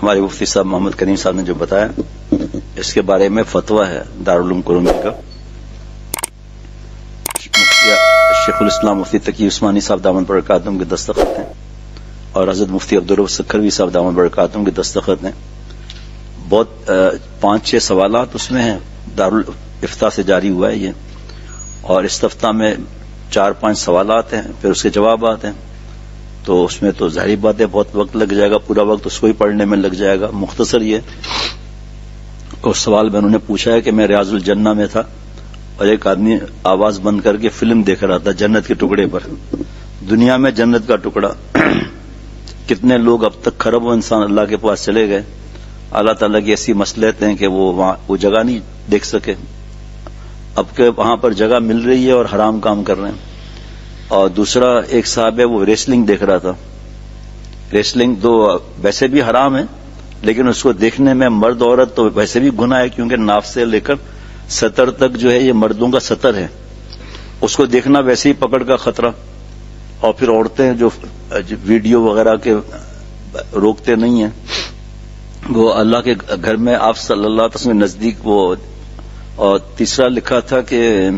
ہمارے مفتی صاحب محمد کریم صاحب نے جو بتایا اس کے بارے میں فتویٰ ہے دارالعلوم کرونی کا. شیخ الاسلام مفتی تقی عثمانی صاحب دامن برکاتہم کے دستخط ہیں اور حضرت مفتی عبدالرؤف سکھروی صاحب دامن برکاتہم کے دستخط ہیں. بہت 5-6 سوالات اس میں ہیں. دارالفتاح سے جاری ہوا ہے یہ, اور استفتاء میں 4-5 سوالات ہیں, پھر اس کے جوابات ہیں. تو اس میں تو ظاہری بات ہے بہت وقت لگ جائے گا, پورا وقت اس کو ہی پڑھنے میں لگ جائے گا. مختصر یہ اور سوال میں انہوں نے پوچھا ہے کہ میں ریاض الجنہ میں تھا اور ایک آدمی آواز بند کر کے فلم دیکھ رہا تھا جنت کے ٹکڑے پر. دنیا میں جنت کا ٹکڑا, کتنے لوگ اب تک کھربوں انسان اللہ کے پاس چلے گئے, اللہ تعالیٰ کی ایسی مصلحت ہیں کہ وہ جگہ نہیں دیکھ سکے. اب کہ وہاں پر جگہ مل رہی ہے اور حرام کام کر رہے ہیں. اور دوسرا ایک صاحب ہے وہ ریسلنگ دیکھ رہا تھا. ریسلنگ تو ویسے بھی حرام ہے, لیکن اس کو دیکھنے میں مرد عورت تو ویسے بھی گناہ ہے, کیونکہ ناف سے لے کر سطر تک جو ہے یہ مردوں کا سطر ہے, اس کو دیکھنا ویسے ہی پکڑ کا خطرہ. اور پھر عورتیں جو ویڈیو وغیرہ کے روکتے نہیں ہیں, وہ اللہ کے گھر میں آپ صلی اللہ علیہ وسلم نزدیک وہ. اور تیسرا لکھا تھا کہ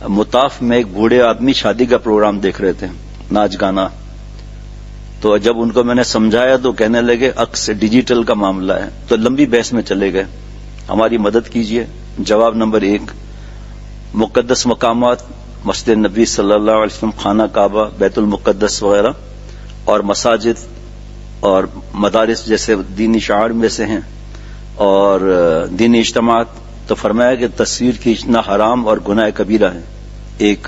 مطاف میں ایک بوڑھے آدمی شادی کا پروگرام دیکھ رہے تھے, ناچ گانا. تو جب ان کو میں نے سمجھایا تو کہنے لگے عکس ڈیجیٹل کا معاملہ ہے. تو لمبی بحث میں چلے گئے. ہماری مدد کیجیے. جواب نمبر 1, مقدس مقامات مسجد نبی صلی اللہ علیہ وسلم, خانہ کعبہ, بیت المقدس وغیرہ, اور مساجد اور مدارس جیسے دینی شعائر میں سے ہیں, اور دینی اجتماعات. تو فرمایا کہ تصویر کھینچنا حرام اور گناہ کبیرہ ہے. 1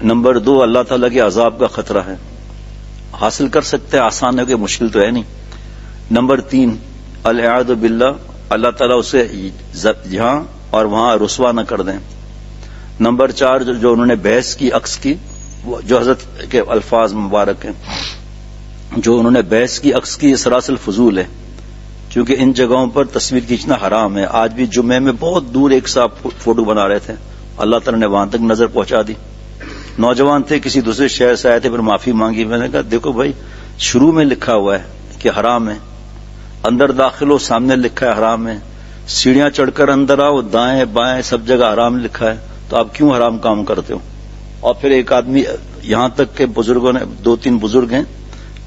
نمبر 2, اللہ تعالیٰ کے عذاب کا خطرہ ہے. حاصل کر سکتے ہیں, آسان ہے, کہ مشکل تو ہے نہیں. نمبر 3, الاعاذ باللہ, اللہ تعالیٰ اسے یہاں اور وہاں رسوا نہ کر دیں. نمبر 4, جو انہوں نے بحث کی عکس کی, جو حضرت کے الفاظ مبارک ہیں, جو انہوں نے بحث کی عکس کی, یہ سراسر فضول ہے, کیونکہ ان جگہوں پر تصویر کھینچنا حرام ہے. آج بھی جمعے میں بہت دور ایک صاحب فوٹو بنا رہے تھے, اللہ تعالیٰ نے وہاں تک نظر پہنچا دی. نوجوان تھے, کسی دوسرے شہر سے آئے تھے, پھر معافی مانگی. میں نے کہا دیکھو بھائی, شروع میں لکھا ہوا ہے کہ حرام ہے, اندر داخل ہو سامنے لکھا ہے حرام ہے, سیڑھیاں چڑھ کر اندر آؤ دائیں بائیں سب جگہ حرام لکھا ہے, تو آپ کیوں حرام کام کرتے ہو؟ اور پھر ایک آدمی, یہاں تک کہ بزرگوں نے 2-3 بزرگ ہیں,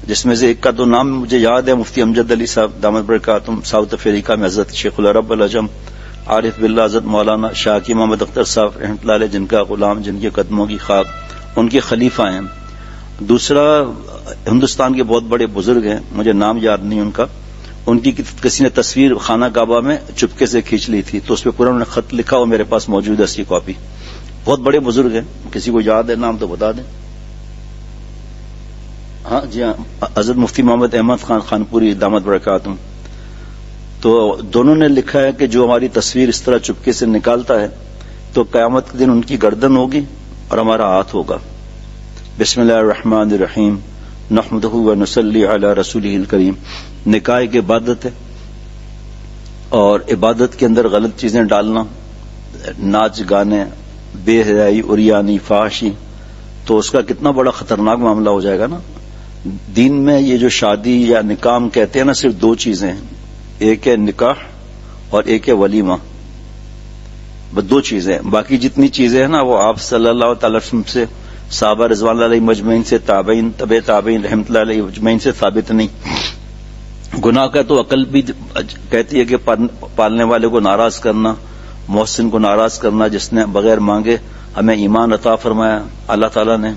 جس میں سے ایک کا تو نام مجھے یاد ہے, مفتی امجد علی صاحب دامت برکاتہم, ساؤتھ افریقہ میں حضرت شیخ العرب العجم عارف باللہ حضرت مولانا شاکی محمد اختر صاحب رحمۃ اللہ علیہ, جن کا غلام, جن کے قدموں کی خاک, ان کے خلیفہ ہیں. دوسرا, ہندوستان کے بہت بڑے بزرگ ہیں, مجھے نام یاد نہیں ان کا, ان کی کسی نے تصویر خانہ کعبہ میں چپکے سے کھینچ لی تھی, تو اس پہ پورا انہوں نے خط لکھا, اور میرے پاس موجود ہے اس کی کاپی. بہت بڑے بزرگ ہیں, کسی کو یاد ہے نام تو بتا دیں. ہاں جی ہاں, حضرت مفتی محمد احمد خان خانپوری دامت برکاتہم. تو دونوں نے لکھا ہے کہ جو ہماری تصویر اس طرح چپکے سے نکالتا ہے تو قیامت کے دن ان کی گردن ہوگی اور ہمارا ہاتھ ہوگا. بسم اللہ الرحمن الرحیم, نحمدہ و نصلی علی رسولہ الکریم. نکاح ایک عبادت ہے, اور عبادت کے اندر غلط چیزیں ڈالنا, ناچ گانے, بے حیائی, عریانی, فحاشی, تو اس کا کتنا بڑا خطرناک معاملہ ہو جائے گا نا. دین میں یہ جو شادی یا نکاح کہتے ہیں نا, صرف 2 چیزیں ہیں, ایک ہے نکاح اور ایک ہے ولیمہ. بس 2 چیزیں. باقی جتنی چیزیں ہیں نا وہ آپ صلی اللہ تعالی وسلم سے, صحابہ رضوان اللہ علیہ مجمعین سے, تابعین, تبع تابعین رحمۃ اللہ علیہ مجمعین سے ثابت نہیں. گناہ کا تو عقل بھی کہتی ہے کہ پالنے والے کو ناراض کرنا, محسن کو ناراض کرنا, جس نے بغیر مانگے ہمیں ایمان عطا فرمایا اللہ تعالیٰ نے,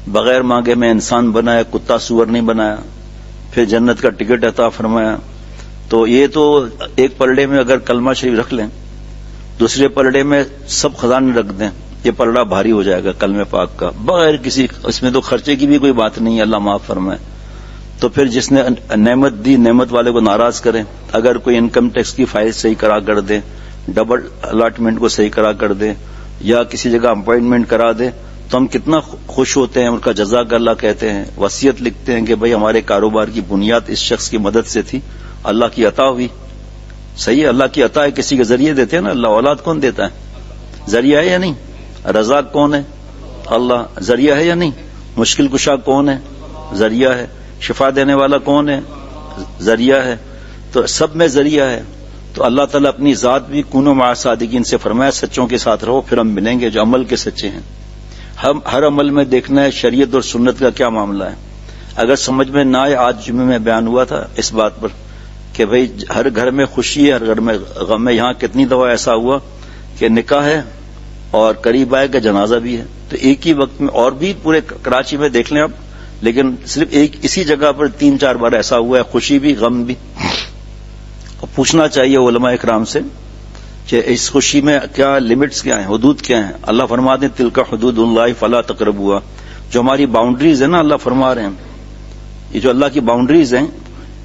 بغیر مانگے میں انسان بنایا, کتا سور نہیں بنایا, پھر جنت کا ٹکٹ عطا فرمایا. تو یہ تو ایک پلڑے میں اگر کلمہ شریف رکھ لیں, دوسرے پلڑے میں سب خزانے رکھ دیں, یہ پلڑا بھاری ہو جائے گا کلمہ پاک کا, بغیر کسی, اس میں تو خرچے کی بھی کوئی بات نہیں ہے, اللہ معاف فرمائے. تو پھر جس نے نعمت دی, نعمت والے کو ناراض کریں. اگر کوئی انکم ٹیکس کی فائل صحیح کرا کر دیں, ڈبل الاٹمنٹ کو صحیح کرا کر دیں, یا کسی جگہ اپوائنٹمنٹ کرا دیں, تو ہم کتنا خوش ہوتے ہیں, ان کا جزاک اللہ کہتے ہیں, وصیت لکھتے ہیں کہ بھئی ہمارے کاروبار کی بنیاد اس شخص کی مدد سے تھی, اللہ کی عطا ہوئی. صحیح ہے, اللہ کی عطا ہے, کسی کے ذریعے دیتے ہیں نا. اللہ اولاد کون دیتا ہے؟ ذریعہ ہے یا نہیں؟ رزاق کون ہے؟ اللہ. ذریعہ ہے یا نہیں؟ مشکل کشا کون ہے؟ ذریعہ ہے. شفا دینے والا کون ہے؟ ذریعہ ہے. تو سب میں ذریعہ ہے. تو اللہ تعالیٰ اپنی ذات بھی کونوا مع صادقین سے فرمایا سچوں کے ساتھ رہو پھر ہم ملیں گے جو عمل کے سچے ہیں. ہم ہر عمل میں دیکھنا ہے شریعت اور سنت کا کیا معاملہ ہے. اگر سمجھ میں نہ آئے، آج جمعے میں بیان ہوا تھا اس بات پر کہ بھئی ہر گھر میں خوشی ہے، ہر گھر میں غم ہے. یہاں کتنی دفعہ ایسا ہوا کہ نکاح ہے اور قریب آئے کہ جنازہ بھی ہے. تو ایک ہی وقت میں، اور بھی پورے کراچی میں دیکھ لیں آپ، لیکن صرف ایک اسی جگہ پر 3-4 بار ایسا ہوا ہے، خوشی بھی غم بھی. اور پوچھنا چاہیے علماء اکرام سے کہ اس خوشی میں کیا لمٹس کیا ہیں، حدود کیا ہیں. اللہ فرماتے ہیں تلک حدود اللہ فلا تقربوها. جو ہماری باؤنڈریز ہیں نا، اللہ فرما رہے ہیں یہ جو اللہ کی باؤنڈریز ہیں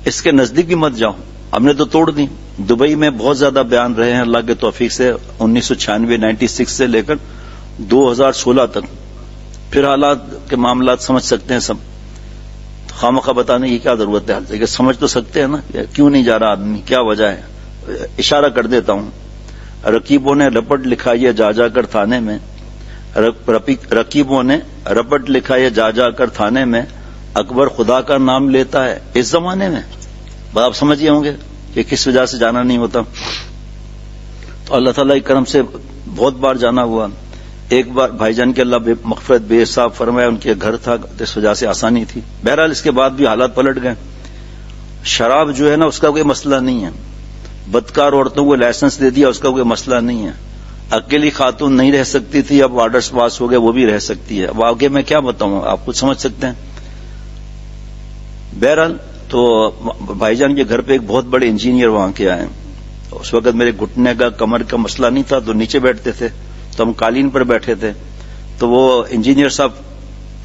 اس کے نزدیک بھی مت جاؤ. ہم نے تو توڑ دی. دبئی میں بہت زیادہ بیان رہے ہیں اللہ کے توفیق سے 1996 سے لے کر 2016 تک. پھر حالات کے معاملات سمجھ سکتے ہیں سب. خامخواہ بتانے کی کیا ضرورت ہے، لیکن سمجھ تو سکتے ہیں نا کیوں نہیں جا رہا آدمی، کیا وجہ ہے. اشارہ کر دیتا ہوں. رقیبوں نے رپٹ لکھا یہ جا جا کر تھانے میں، رقیبوں نے رپٹ لکھا یہ جا جا کر تھانے میں، اکبر خدا کا نام لیتا ہے اس زمانے میں. بات آپ سمجھئے ہوں گے کہ کس وجہ سے جانا نہیں ہوتا. تو اللہ تعالیٰ کے کرم سے بہت بار جانا ہوا. ایک بار بھائی جان کے اللہ مغفرت بے حساب فرمایا، ان کے گھر تھا اس وجہ سے آسانی تھی. بہرحال اس کے بعد بھی حالات پلٹ گئے. شراب جو ہے نا اس کا کوئی مسئلہ نہیں ہے. بدکار عورتوں کو لائسنس دے دیا اس کا کوئی مسئلہ نہیں ہے. اکیلی خاتون نہیں رہ سکتی تھی، اب آرڈرز پاس ہو گئے وہ بھی رہ سکتی ہے. اب آگے میں کیا بتاؤں، آپ خود سمجھ سکتے ہیں. بہرحال تو بھائی جان کے گھر پہ ایک بہت بڑے انجینئر وہاں کے آئے. اس وقت میرے گھٹنے کا کمر کا مسئلہ نہیں تھا تو نیچے بیٹھتے تھے، تو ہم قالین پر بیٹھے تھے. تو وہ انجینئر صاحب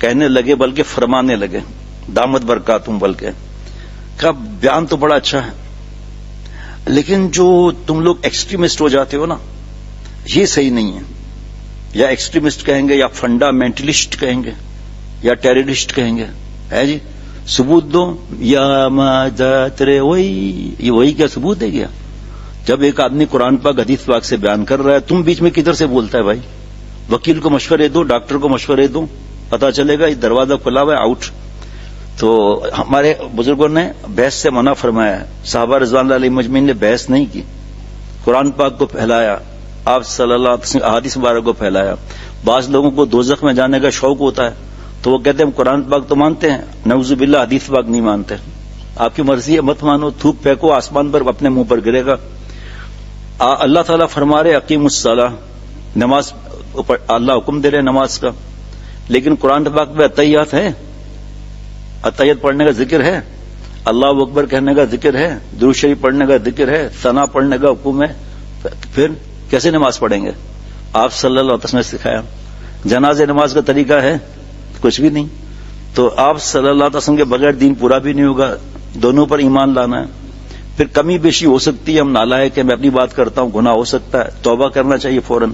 کہنے لگے، بلکہ فرمانے لگے، دامت برکاتہم، بلکہ کہا بیان تو بڑا اچھا ہے لیکن جو تم لوگ ایکسٹریمسٹ ہو جاتے ہو نا یہ صحیح نہیں ہے. یا ایکسٹریمسٹ کہیں گے یا فنڈامنٹلسٹ کہیں گے یا ٹیررسٹ کہیں گے. ہے جی ثبوت دو. یا تیرے وہی کیا ثبوت ہے کیا؟ جب ایک آدمی قرآن پاک حدیث پاک سے بیان کر رہا ہے تم بیچ میں کدھر سے بولتا ہے بھائی؟ وکیل کو مشورے دو، ڈاکٹر کو مشورے دو، پتا چلے گا یہ دروازہ کھلا ہوا ہے، آؤٹ. تو ہمارے بزرگوں نے بحث سے منع فرمایا ہے. صحابہ رضوان اللہ علیہم اجمعین نے بحث نہیں کی، قرآن پاک کو پھیلایا، آپ صلی اللہ علیہ وسلم احادیث مبارک کو پھیلایا. بعض لوگوں کو دوزخ میں جانے کا شوق ہوتا ہے تو وہ کہتے ہیں ہم قرآن پاک تو مانتے ہیں، نعوذ باللہ حدیث پاک نہیں مانتے. آپ کی مرضی ہے، مت مانو، تھوک پھینکو آسمان پر اپنے منہ پر گرے گا. اللہ تعالیٰ فرما رہے اقیم الصلاۃ، نماز اللہ حکم دے رہے نماز کا، لیکن قرآن پاک میں اتحیات ہے، اتحیات پڑھنے کا ذکر ہے، اللہ اکبر کہنے کا ذکر ہے، درود شریف پڑھنے کا ذکر ہے، ثنا پڑھنے کا حکم ہے. پھر کیسے نماز پڑھیں گے؟ آپ صلی اللہ علیہ وسلم نے سکھایا. جنازے نماز کا طریقہ ہے کچھ بھی نہیں. تو آپ صلی اللہ علیہ وسلم کے بغیر دین پورا بھی نہیں ہوگا. دونوں پر ایمان لانا ہے. پھر کمی بیشی ہو سکتی ہے، ہم نالائق ہیں، میں اپنی بات کرتا ہوں، گناہ ہو سکتا ہے، توبہ کرنا چاہیے فوراً.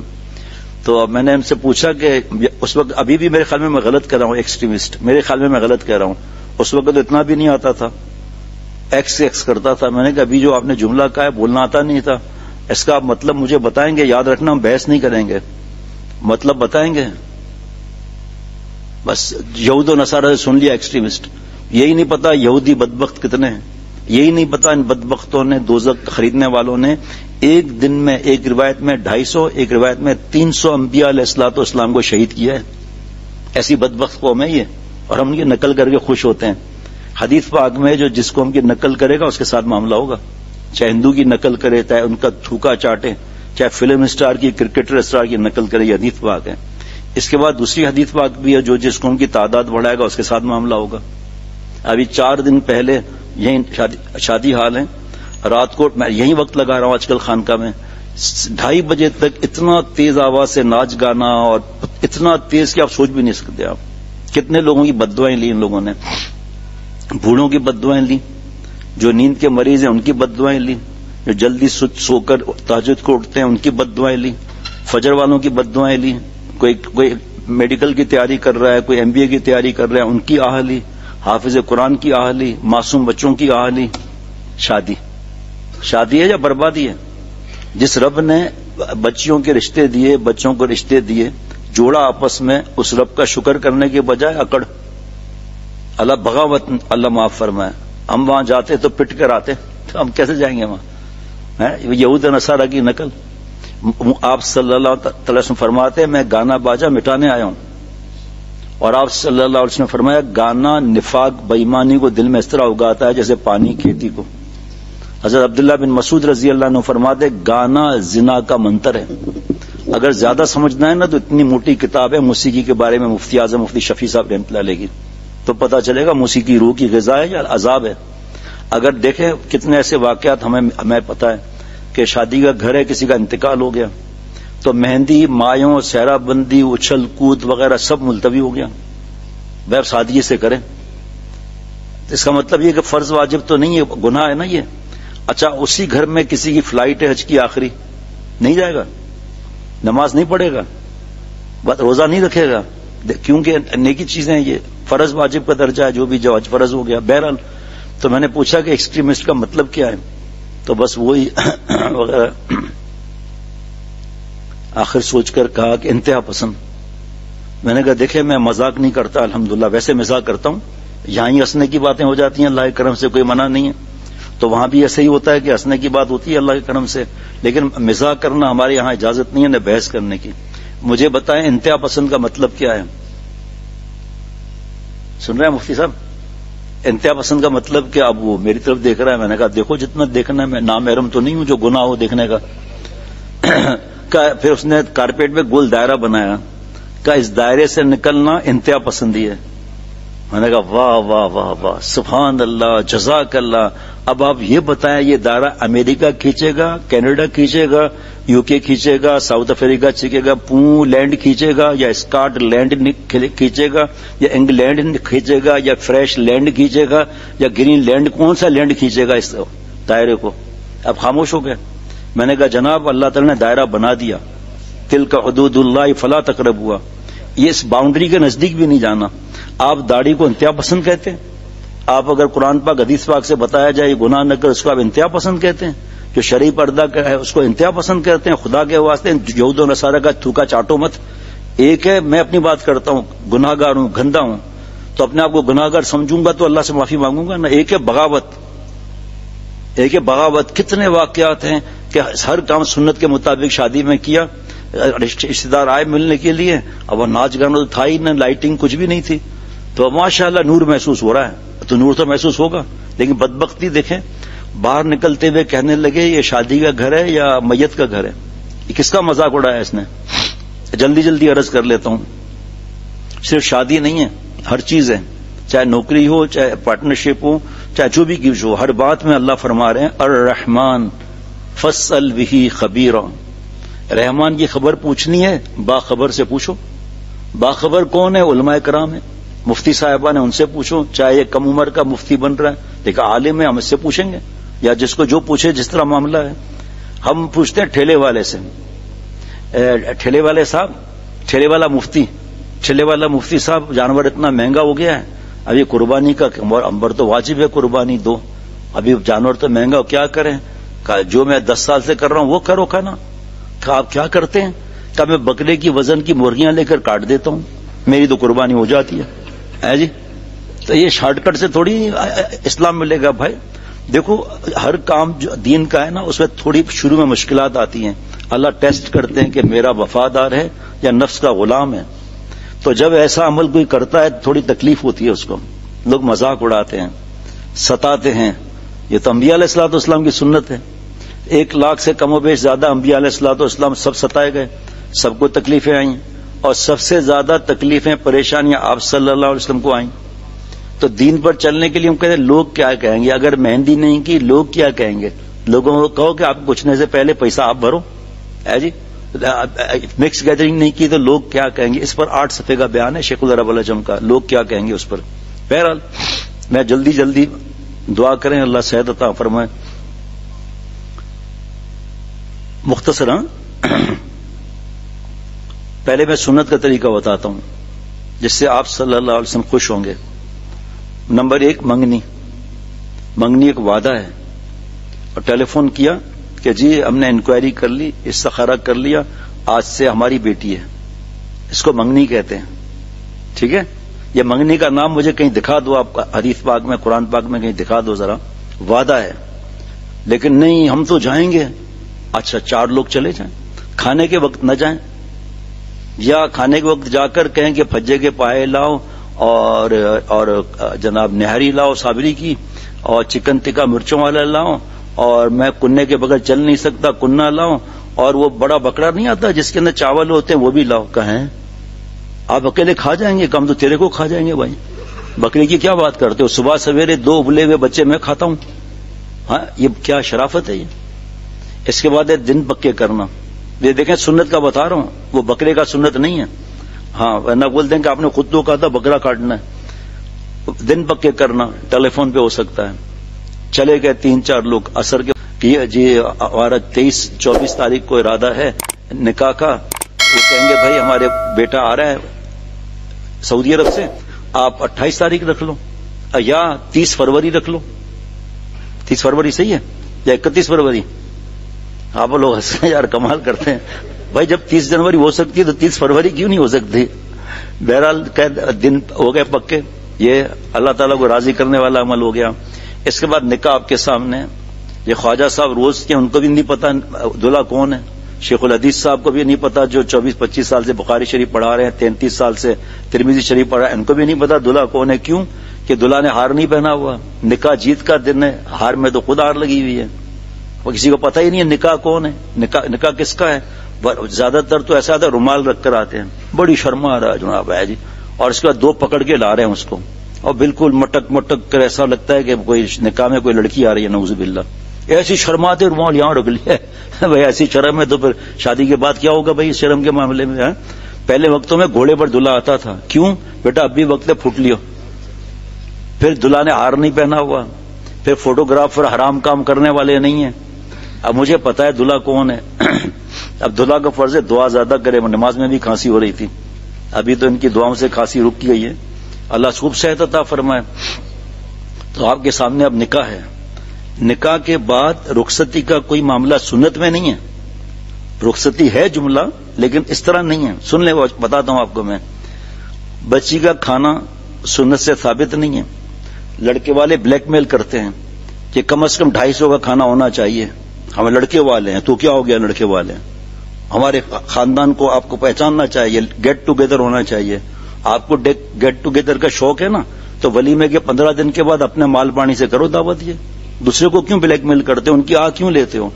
تو میں نے ان سے پوچھا کہ اس وقت ابھی بھی میرے خیال میں غلط کہہ رہا ہوں، ایکسٹریمسٹ میرے خیال میں غلط کہہ رہا ہوں. اس وقت تو اتنا بھی نہیں آتا تھا، ایکس کرتا تھا. میں نے کہا ابھی جو آپ نے جملہ کہا ہے بولنا آتا نہیں تھا، اس کا مطلب مجھے بتائیں گے؟ یاد رکھنا ہم بحث نہیں کریں گے، مطلب بتائیں گے. بس یہود و نصارہ سے سن لیا ایکسٹریمسٹ. یہی نہیں پتا یہودی بدبخت کتنے ہیں، یہی نہیں پتا ان بدبختوں نے، دوزخ خریدنے والوں نے ایک دن میں، ایک روایت میں 250، ایک روایت میں 300 انبیاء علیہ الصلوۃ والسلام کو شہید کیا ہے. ایسی بدبخت قوم ہے یہ، اور ہم ان کی نقل کر کے خوش ہوتے ہیں. حدیث پاک میں جو جس قوم کی نقل کرے گا اس کے ساتھ معاملہ ہوگا، چاہے ہندو کی نقل کرے، چاہے ان کا تھوکا چاٹے، چاہے فلم اسٹار کی، کرکٹر اسٹار کی نقل کرے، یہ حدیث پاک ہے. اس کے بعد دوسری حدیث پاک بھی ہے، جو جس قوم کی تعداد بڑھائے گا اس کے ساتھ معاملہ ہوگا. ابھی 4 دن پہلے یہی شادی حال ہے، رات کو میں یہی وقت لگا رہا ہوں آج کل خانقاہ میں، 2:30 بجے تک اتنا تیز آواز سے ناچ گانا، اور اتنا تیز کہ آپ سوچ بھی نہیں سکتے. آپ کتنے لوگوں کی بددعائیں لی ان لوگوں نے. بوڑھوں کی بددعائیں لی، جو نیند کے مریض ہیں ان کی بددعائیں لی، جو جلدی سو کر تہجد کو اٹھتے ہیں ان کی بددعائیں لی، فجر والوں کی بددعائیں لی، کوئی میڈیکل کی تیاری کر رہا ہے، کوئی MBA کی تیاری کر رہا ہے ان کی آہ لی، حافظ قرآن کی آہ لی، معصوم بچوں کی آہ لی. شادی ہے یا بربادی ہے؟ جس رب نے بچیوں کے رشتے دیے، بچوں کو رشتے دیے، جوڑا آپس میں، اس رب کا شکر کرنے کے بجائے اکڑ. اللہ بغاوت، اللہ معاف فرمائے. ہم وہاں جاتے تو پٹ کر آتے تو ہم کیسے جائیں گے وہاں؟ یہود نصارہ کی نقل. آپ صلی اللہ تعالی وسلم فرماتے ہیں میں گانا باجا مٹانے آیا ہوں، اور آپ صلی اللہ علیہ وسلم نے فرمایا گانا نفاق بےایمانی کو دل میں اس طرح اگاتا ہے جیسے پانی کھیتی کو. حضرت عبداللہ بن مسعود رضی اللہ عنہ فرماتے گانا زنا کا منتر ہے. اگر زیادہ سمجھنا ہے نا تو اتنی موٹی کتاب ہے موسیقی کے بارے میں مفتی اعظم مفتی شفیع صاحب رحمۃ اللہ علیہ کی، تو پتہ چلے گا موسیقی روح کی غذا ہے یا عذاب ہے. اگر دیکھیں کتنے ایسے واقعات ہمیں پتہ ہے کہ شادی کا گھر ہے، کسی کا انتقال ہو گیا تو مہندی، مایوں، سہرا بندی، اچھل کود وغیرہ سب ملتوی ہو گیا. بے سادگی سے کریں. اس کا مطلب یہ کہ فرض واجب تو نہیں ہے، گناہ ہے نا یہ. اچھا اسی گھر میں کسی کی فلائٹ ہے حج کی آخری، نہیں جائے گا، نماز نہیں پڑھے گا، روزہ نہیں رکھے گا، کیونکہ نیکی چیزیں یہ فرض واجب کا درجہ ہے، جو بھی جو حج فرض ہو گیا. بہرحال تو میں نے پوچھا کہ ایکسٹریمسٹ کا مطلب کیا ہے، تو بس وہی وغیرہ آخر سوچ کر کہا کہ انتہا پسند. میں نے کہا دیکھیں میں مذاق نہیں کرتا الحمدللہ، ویسے مزاق کرتا ہوں، یہاں ہی ہنسنے کی باتیں ہو جاتی ہیں اللہ کے کرم سے، کوئی منع نہیں ہے. تو وہاں بھی ایسے ہی ہوتا ہے کہ ہنسنے کی بات ہوتی ہے اللہ کے کرم سے، لیکن مزاق کرنا ہمارے یہاں اجازت نہیں ہے، نہ بحث کرنے کی. مجھے بتائیں انتہا پسند کا مطلب کیا ہے؟ سن رہے ہیں مفتی صاحب؟ انتہا پسند کا مطلب کہ اب وہ میری طرف دیکھ رہا ہے. میں نے کہا دیکھو جتنا دیکھنا ہے، میں نامحرم تو نہیں ہوں جو گناہ ہو دیکھنے کا. پھر اس نے کارپیٹ میں گول دائرہ بنایا، کہ اس دائرے سے نکلنا انتہا پسندی ہے. میں نے کہا واہ واہ واہ واہ سبحان اللہ جزاک اللہ. اب آپ یہ بتائیں یہ دائرہ امریکہ کھینچے گا، کینیڈا کھینچے گا، یو کے کھینچے گا، ساؤتھ افریقہ کھینچے گا، پولینڈ کھینچے گا، یا اسکاٹ لینڈ کھینچے گا، یا انگلینڈ کھینچے گا، یا فریش لینڈ کھینچے گا، یا گرین لینڈ، کون سا لینڈ کھینچے گا اس دائرے کو؟ اب خاموش ہو گئے. میں نے کہا جناب اللہ تعالی نے دائرہ بنا دیا، تلک حدود اللہ فلا تقربوها، یہ اس باؤنڈری کے نزدیک بھی نہیں جانا. آپ داڑھی کو انتہا پسند کہتے ہیں؟ آپ اگر قرآن پاک حدیث پاک سے بتایا جائے یہ گناہ نہ کر، اس کو آپ انتہا پسند کہتے ہیں؟ جو شرعی پردہ کا ہے اس کو انتہا پسند کہتے ہیں؟ خدا کے واسطے یہود و نصارہ کا تھوکا چاٹو مت. ایک ہے میں اپنی بات کرتا ہوں، گناہ گار ہوں، گندا ہوں، تو اپنے آپ کو گناہ گار سمجھوں گا تو اللہ سے معافی مانگوں گا نا. ایک ہے بغاوت، ایک ہے بغاوت. کتنے واقعات ہیں کہ ہر کام سنت کے مطابق شادی میں کیا، رشتے دار آئے ملنے کے لیے، اب وہ ناچ گانا تو تھا ہی نہ، لائٹنگ کچھ بھی نہیں تھی، تو ماشاءاللہ نور محسوس ہو رہا ہے. تو نور تو محسوس ہوگا، لیکن بدبختی دیکھیں باہر نکلتے ہوئے کہنے لگے یہ شادی کا گھر ہے یا میت کا گھر ہے. یہ کس کا مذاق اڑایا اس نے؟ جلدی جلدی عرض کر لیتا ہوں، صرف شادی نہیں ہے، ہر چیز ہے، چاہے نوکری ہو، چاہے پارٹنرشپ ہو، چاہے جو بھی کچھ ہو، ہر بات میں اللہ فرما رہے ہیں الرحمن فاسأل بہ خبیرا. رحمان کی خبر پوچھنی ہے باخبر سے پوچھو. باخبر کون ہے؟ علماء کرام ہیں، مفتی صاحبہ نے، ان سے پوچھو. چاہے یہ کم عمر کا مفتی بن رہا ہے لیکن عالم ہے، ہم اس سے پوچھیں گے، یا جس کو جو پوچھے جس طرح معاملہ ہے. ہم پوچھتے ہیں ٹھیلے والے سے، ٹھیلے والے صاحب، ٹھیلے والا مفتی صاحب جانور اتنا مہنگا ہو گیا ہے، ابھی قربانی کا امبر تو واجب ہے، قربانی دو، ابھی جانور تو مہنگا ہو، کیا کریں؟ جو میں 10 سال سے کر رہا ہوں وہ کرو کھانا. آپ کیا کرتے ہیں؟ کہ میں بکرے کی وزن کی مرغیاں لے کر کاٹ دیتا ہوں، میری تو قربانی ہو جاتی ہے جی. تو یہ شارٹ کٹ سے تھوڑی اسلام ملے گا بھائی. دیکھو ہر کام جو دین کا ہے نا اس میں تھوڑی شروع میں مشکلات آتی ہیں، اللہ ٹیسٹ کرتے ہیں کہ میرا وفادار ہے یا نفس کا غلام ہے. تو جب ایسا عمل کوئی کرتا ہے تھوڑی تکلیف ہوتی ہے اس کو، لوگ مذاق اڑاتے ہیں، ستاتے ہیں. یہ تو انبیاء علیہ الصلوۃ والسلام کی سنت ہے. 1 لاکھ سے کم و بیش زیادہ انبیاء علیہ الصلوۃ والسلام سب ستائے گئے، سب کو تکلیفیں آئیں، اور سب سے زیادہ تکلیفیں پریشانیاں آپ صلی اللہ علیہ وسلم کو آئیں. تو دین پر چلنے کے لیے ہم کہتے ہیں لوگ کیا کہیں گے؟ اگر مہندی نہیں کی لوگ کیا کہیں گے؟ لوگوں کو کہو کہ آپ پوچھنے سے پہلے پیسہ آپ بھرو جی. مکس گیدرنگ نہیں کی تو لوگ کیا کہیں گے؟ اس پر 8 صفحے کا بیان ہے شیخ العرب العجم کا، لوگ کیا کہیں گے اس پر. بہرحال میں جلدی دعا کریں اللہ صحت عطا فرمائے. مختصر پہلے میں سنت کا طریقہ بتاتا ہوں جس سے آپ صلی اللہ علیہ وسلم خوش ہوں گے. نمبر 1 منگنی ایک وعدہ ہے. اور ٹیلی فون کیا کہ جی ہم نے انکوائری کر لی، استخارہ کر لیا، آج سے ہماری بیٹی ہے، اس کو منگنی کہتے ہیں. ٹھیک ہے، یہ منگنی کا نام مجھے کہیں دکھا دو، آپ کا حدیث پاک میں قرآن پاک میں کہیں دکھا دو ذرا. وعدہ ہے، لیکن نہیں ہم تو جائیں گے. اچھا 4 لوگ چلے جائیں, کھانے کے وقت نہ جائیں, یا کھانے کے وقت جا کر کہیں کہ پھجے کے پائے لاؤ اور جناب نہاری لاؤ صابری کی, اور چکن ٹکا مرچوں والا لاؤ, اور میں کننے کے بغیر چل نہیں سکتا کننا لاؤ, اور وہ بڑا بکرا نہیں آتا جس کے اندر چاول ہوتے ہیں وہ بھی لاؤ. کہیں آپ اکیلے کھا جائیں گے, کم تو تیرے کو کھا جائیں گے بھائی. بکرے کی کیا بات کرتے ہو, صبح سویرے 2 ابلے ہوئے بچے میں کھاتا ہوں. ہاں یہ کیا شرافت ہے یہ. اس کے بعد دن پکے کرنا, یہ دیکھیں سنت کا بتا رہا ہوں, وہ بکرے کا سنت نہیں ہے. ہاں نہ بول دیں کہ آپ نے خود تو کہا تھا بکرا کاٹنا ہے. دن پکے کرنا ٹیلی فون پہ ہو سکتا ہے. چلے گئے 3-4 لوگ اثر کے جی ہمارا 23-24 تاریخ کو ارادہ ہے نکاح کا. وہ کہیں گے بھائی ہمارے بیٹا آ رہا ہے سعودی عرب سے, آپ 28 تاریخ رکھ لو یا 30 فروری رکھ لو. 30 فروری صحیح ہے یا 31 فروری؟ آپ لوگ ہنسیں یار, کمال کرتے ہیں بھائی. جب 30 جنوری ہو سکتی ہے تو 30 فروری کیوں نہیں ہو سکتی؟ بہرحال دن ہو گئے پکے. یہ اللہ تعالیٰ کو راضی کرنے والا عمل ہو گیا. اس کے بعد نکاح آپ کے سامنے. یہ خواجہ صاحب روز کے ان کو بھی نہیں پتا دلہا کون ہے. شیخ الحدیث صاحب کو بھی نہیں پتا جو 24-25 سال سے بخاری شریف پڑھا رہے ہیں, 33 سال سے ترمذی شریف پڑھا ہے, ان کو بھی نہیں پتا دلہا کون ہے. کیوں کہ دلہا نے ہار نہیں پہنا ہوا. نکاح جیت کا دن ہے, ہار میں تو خود ہار لگی ہوئی ہے. وہ کسی کو پتا ہی نہیں ہے نکاح کون ہے, نکاح کس کا ہے. زیادہ تر تو ایسا آتا ہے رومال رکھ کر آتے ہیں, بڑی شرما رہا ہے جناب ہے جی, اور اس کے بعد 2 پکڑ کے لا رہے ہیں اس کو, اور بالکل مٹک مٹک کر ایسا لگتا ہے کہ کوئی نکاح میں کوئی لڑکی آ رہی ہے. نعوذ باللہ, ایسی شرماتے رومال یہاں رکھ لیا ہے بھائی. ایسی شرم ہے تو پھر شادی کے بعد کیا ہوگا بھائی اس شرم کے معاملے میں. پہلے وقتوں میں گھوڑے پر دلہا آتا تھا. کیوں بیٹا اب بھی وقت ہے پھوٹ لیو. پھر دلہا نے ہار نہیں پہنا ہوا. پھر فوٹوگرافر حرام کام کرنے والے نہیں ہیں. اب مجھے پتا ہے دلہا کون ہے. اب دلہا کا فرض ہے دعا زیادہ کرے. نماز میں بھی کھانسی ہو رہی تھی, ابھی تو ان کی دعاؤں سے کھانسی رک گئی ہے. اللہ خوب صحت عطا فرمائے. تو آپ کے سامنے اب نکاح ہے. نکاح کے بعد رخصتی کا کوئی معاملہ سنت میں نہیں ہے. رخصتی ہے جملہ لیکن اس طرح نہیں ہے. سن لیں, بتاتا ہوں آپ کو میں. بچی کا کھانا سنت سے ثابت نہیں ہے. لڑکے والے بلیک میل کرتے ہیں کہ کم از کم 250 کا کھانا ہونا چاہیے. ہمیں لڑکے والے ہیں تو کیا ہو گیا, لڑکے والے ہیں, ہمارے خاندان کو آپ کو پہچاننا چاہیے, گیٹ ٹوگیدر ہونا چاہیے. آپ کو گیٹ ٹوگیدر کا شوق ہے نا, تو ولیمے کے 15 دن کے بعد اپنے مال پانی سے کرو دعوت. یہ دوسرے کو کیوں بلیک میل کرتے ہو, ان کی کیوں لیتے ہو؟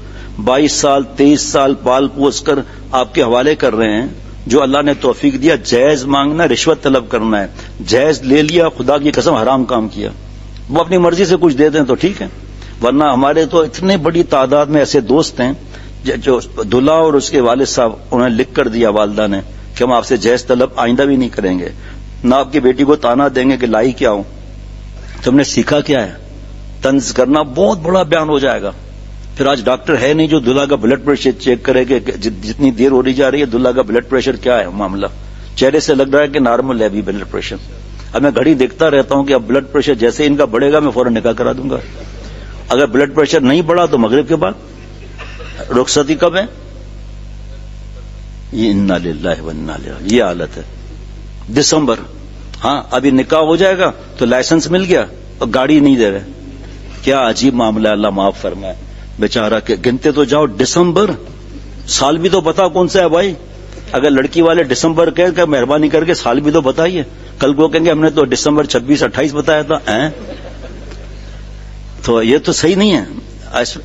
22 سال 23 سال پال پوس کر آپ کے حوالے کر رہے ہیں. جو اللہ نے توفیق دیا, جائز مانگنا, رشوت طلب کرنا ہے. جائز لے لیا, خدا کی قسم حرام کام کیا. وہ اپنی مرضی سے کچھ دے دیں تو ٹھیک ہے, ورنہ ہمارے تو اتنے بڑی تعداد میں ایسے دوست ہیں جو دلہا اور اس کے والد صاحب انہیں لکھ کر دیا والدہ نے کہ ہم آپ سے جائز طلب آئندہ بھی نہیں کریں گے. نہ آپ کی بیٹی کو تانا دیں گے کہ لائی کیا ہوں, تم نے سیکھا کیا ہے. طنز کرنا بہت بڑا بیان ہو جائے گا. پھر آج ڈاکٹر ہے نہیں جو دلہا کا بلڈ پریشر چیک کرے کہ جتنی دیر ہو رہی جا رہی ہے دلہا کا بلڈ پریشر کیا ہے. معاملہ چہرے سے لگ رہا ہے کہ نارمل ہے ابھی بلڈ پریشر. اب میں گھڑی دیکھتا رہتا ہوں کہ اب بلڈ پریشر جیسے ان کا بڑھے گا میں فوراً نکاح کرا دوں گا. اگر بلڈ پریشر نہیں بڑھا تو مغرب کے بعد. رخصتی کب ہے؟ یہ انا للہ و انا الیہ راجعون, یہ حالت ہے. دسمبر. ہاں ابھی نکاح ہو جائے گا تو لائسنس مل گیا اور گاڑی نہیں دے رہے. کیا عجیب معاملہ ہے, اللہ معاف فرمائے. بیچارہ کہ گنتے تو جاؤ دسمبر, سال بھی تو بتا کون سا ہے بھائی. اگر لڑکی والے دسمبر کہیں کہ مہربانی کر کے سال بھی تو بتائیے. کل کو کہیں گے ہم نے تو دسمبر 26-28 بتایا تھا. تو یہ تو صحیح نہیں ہے.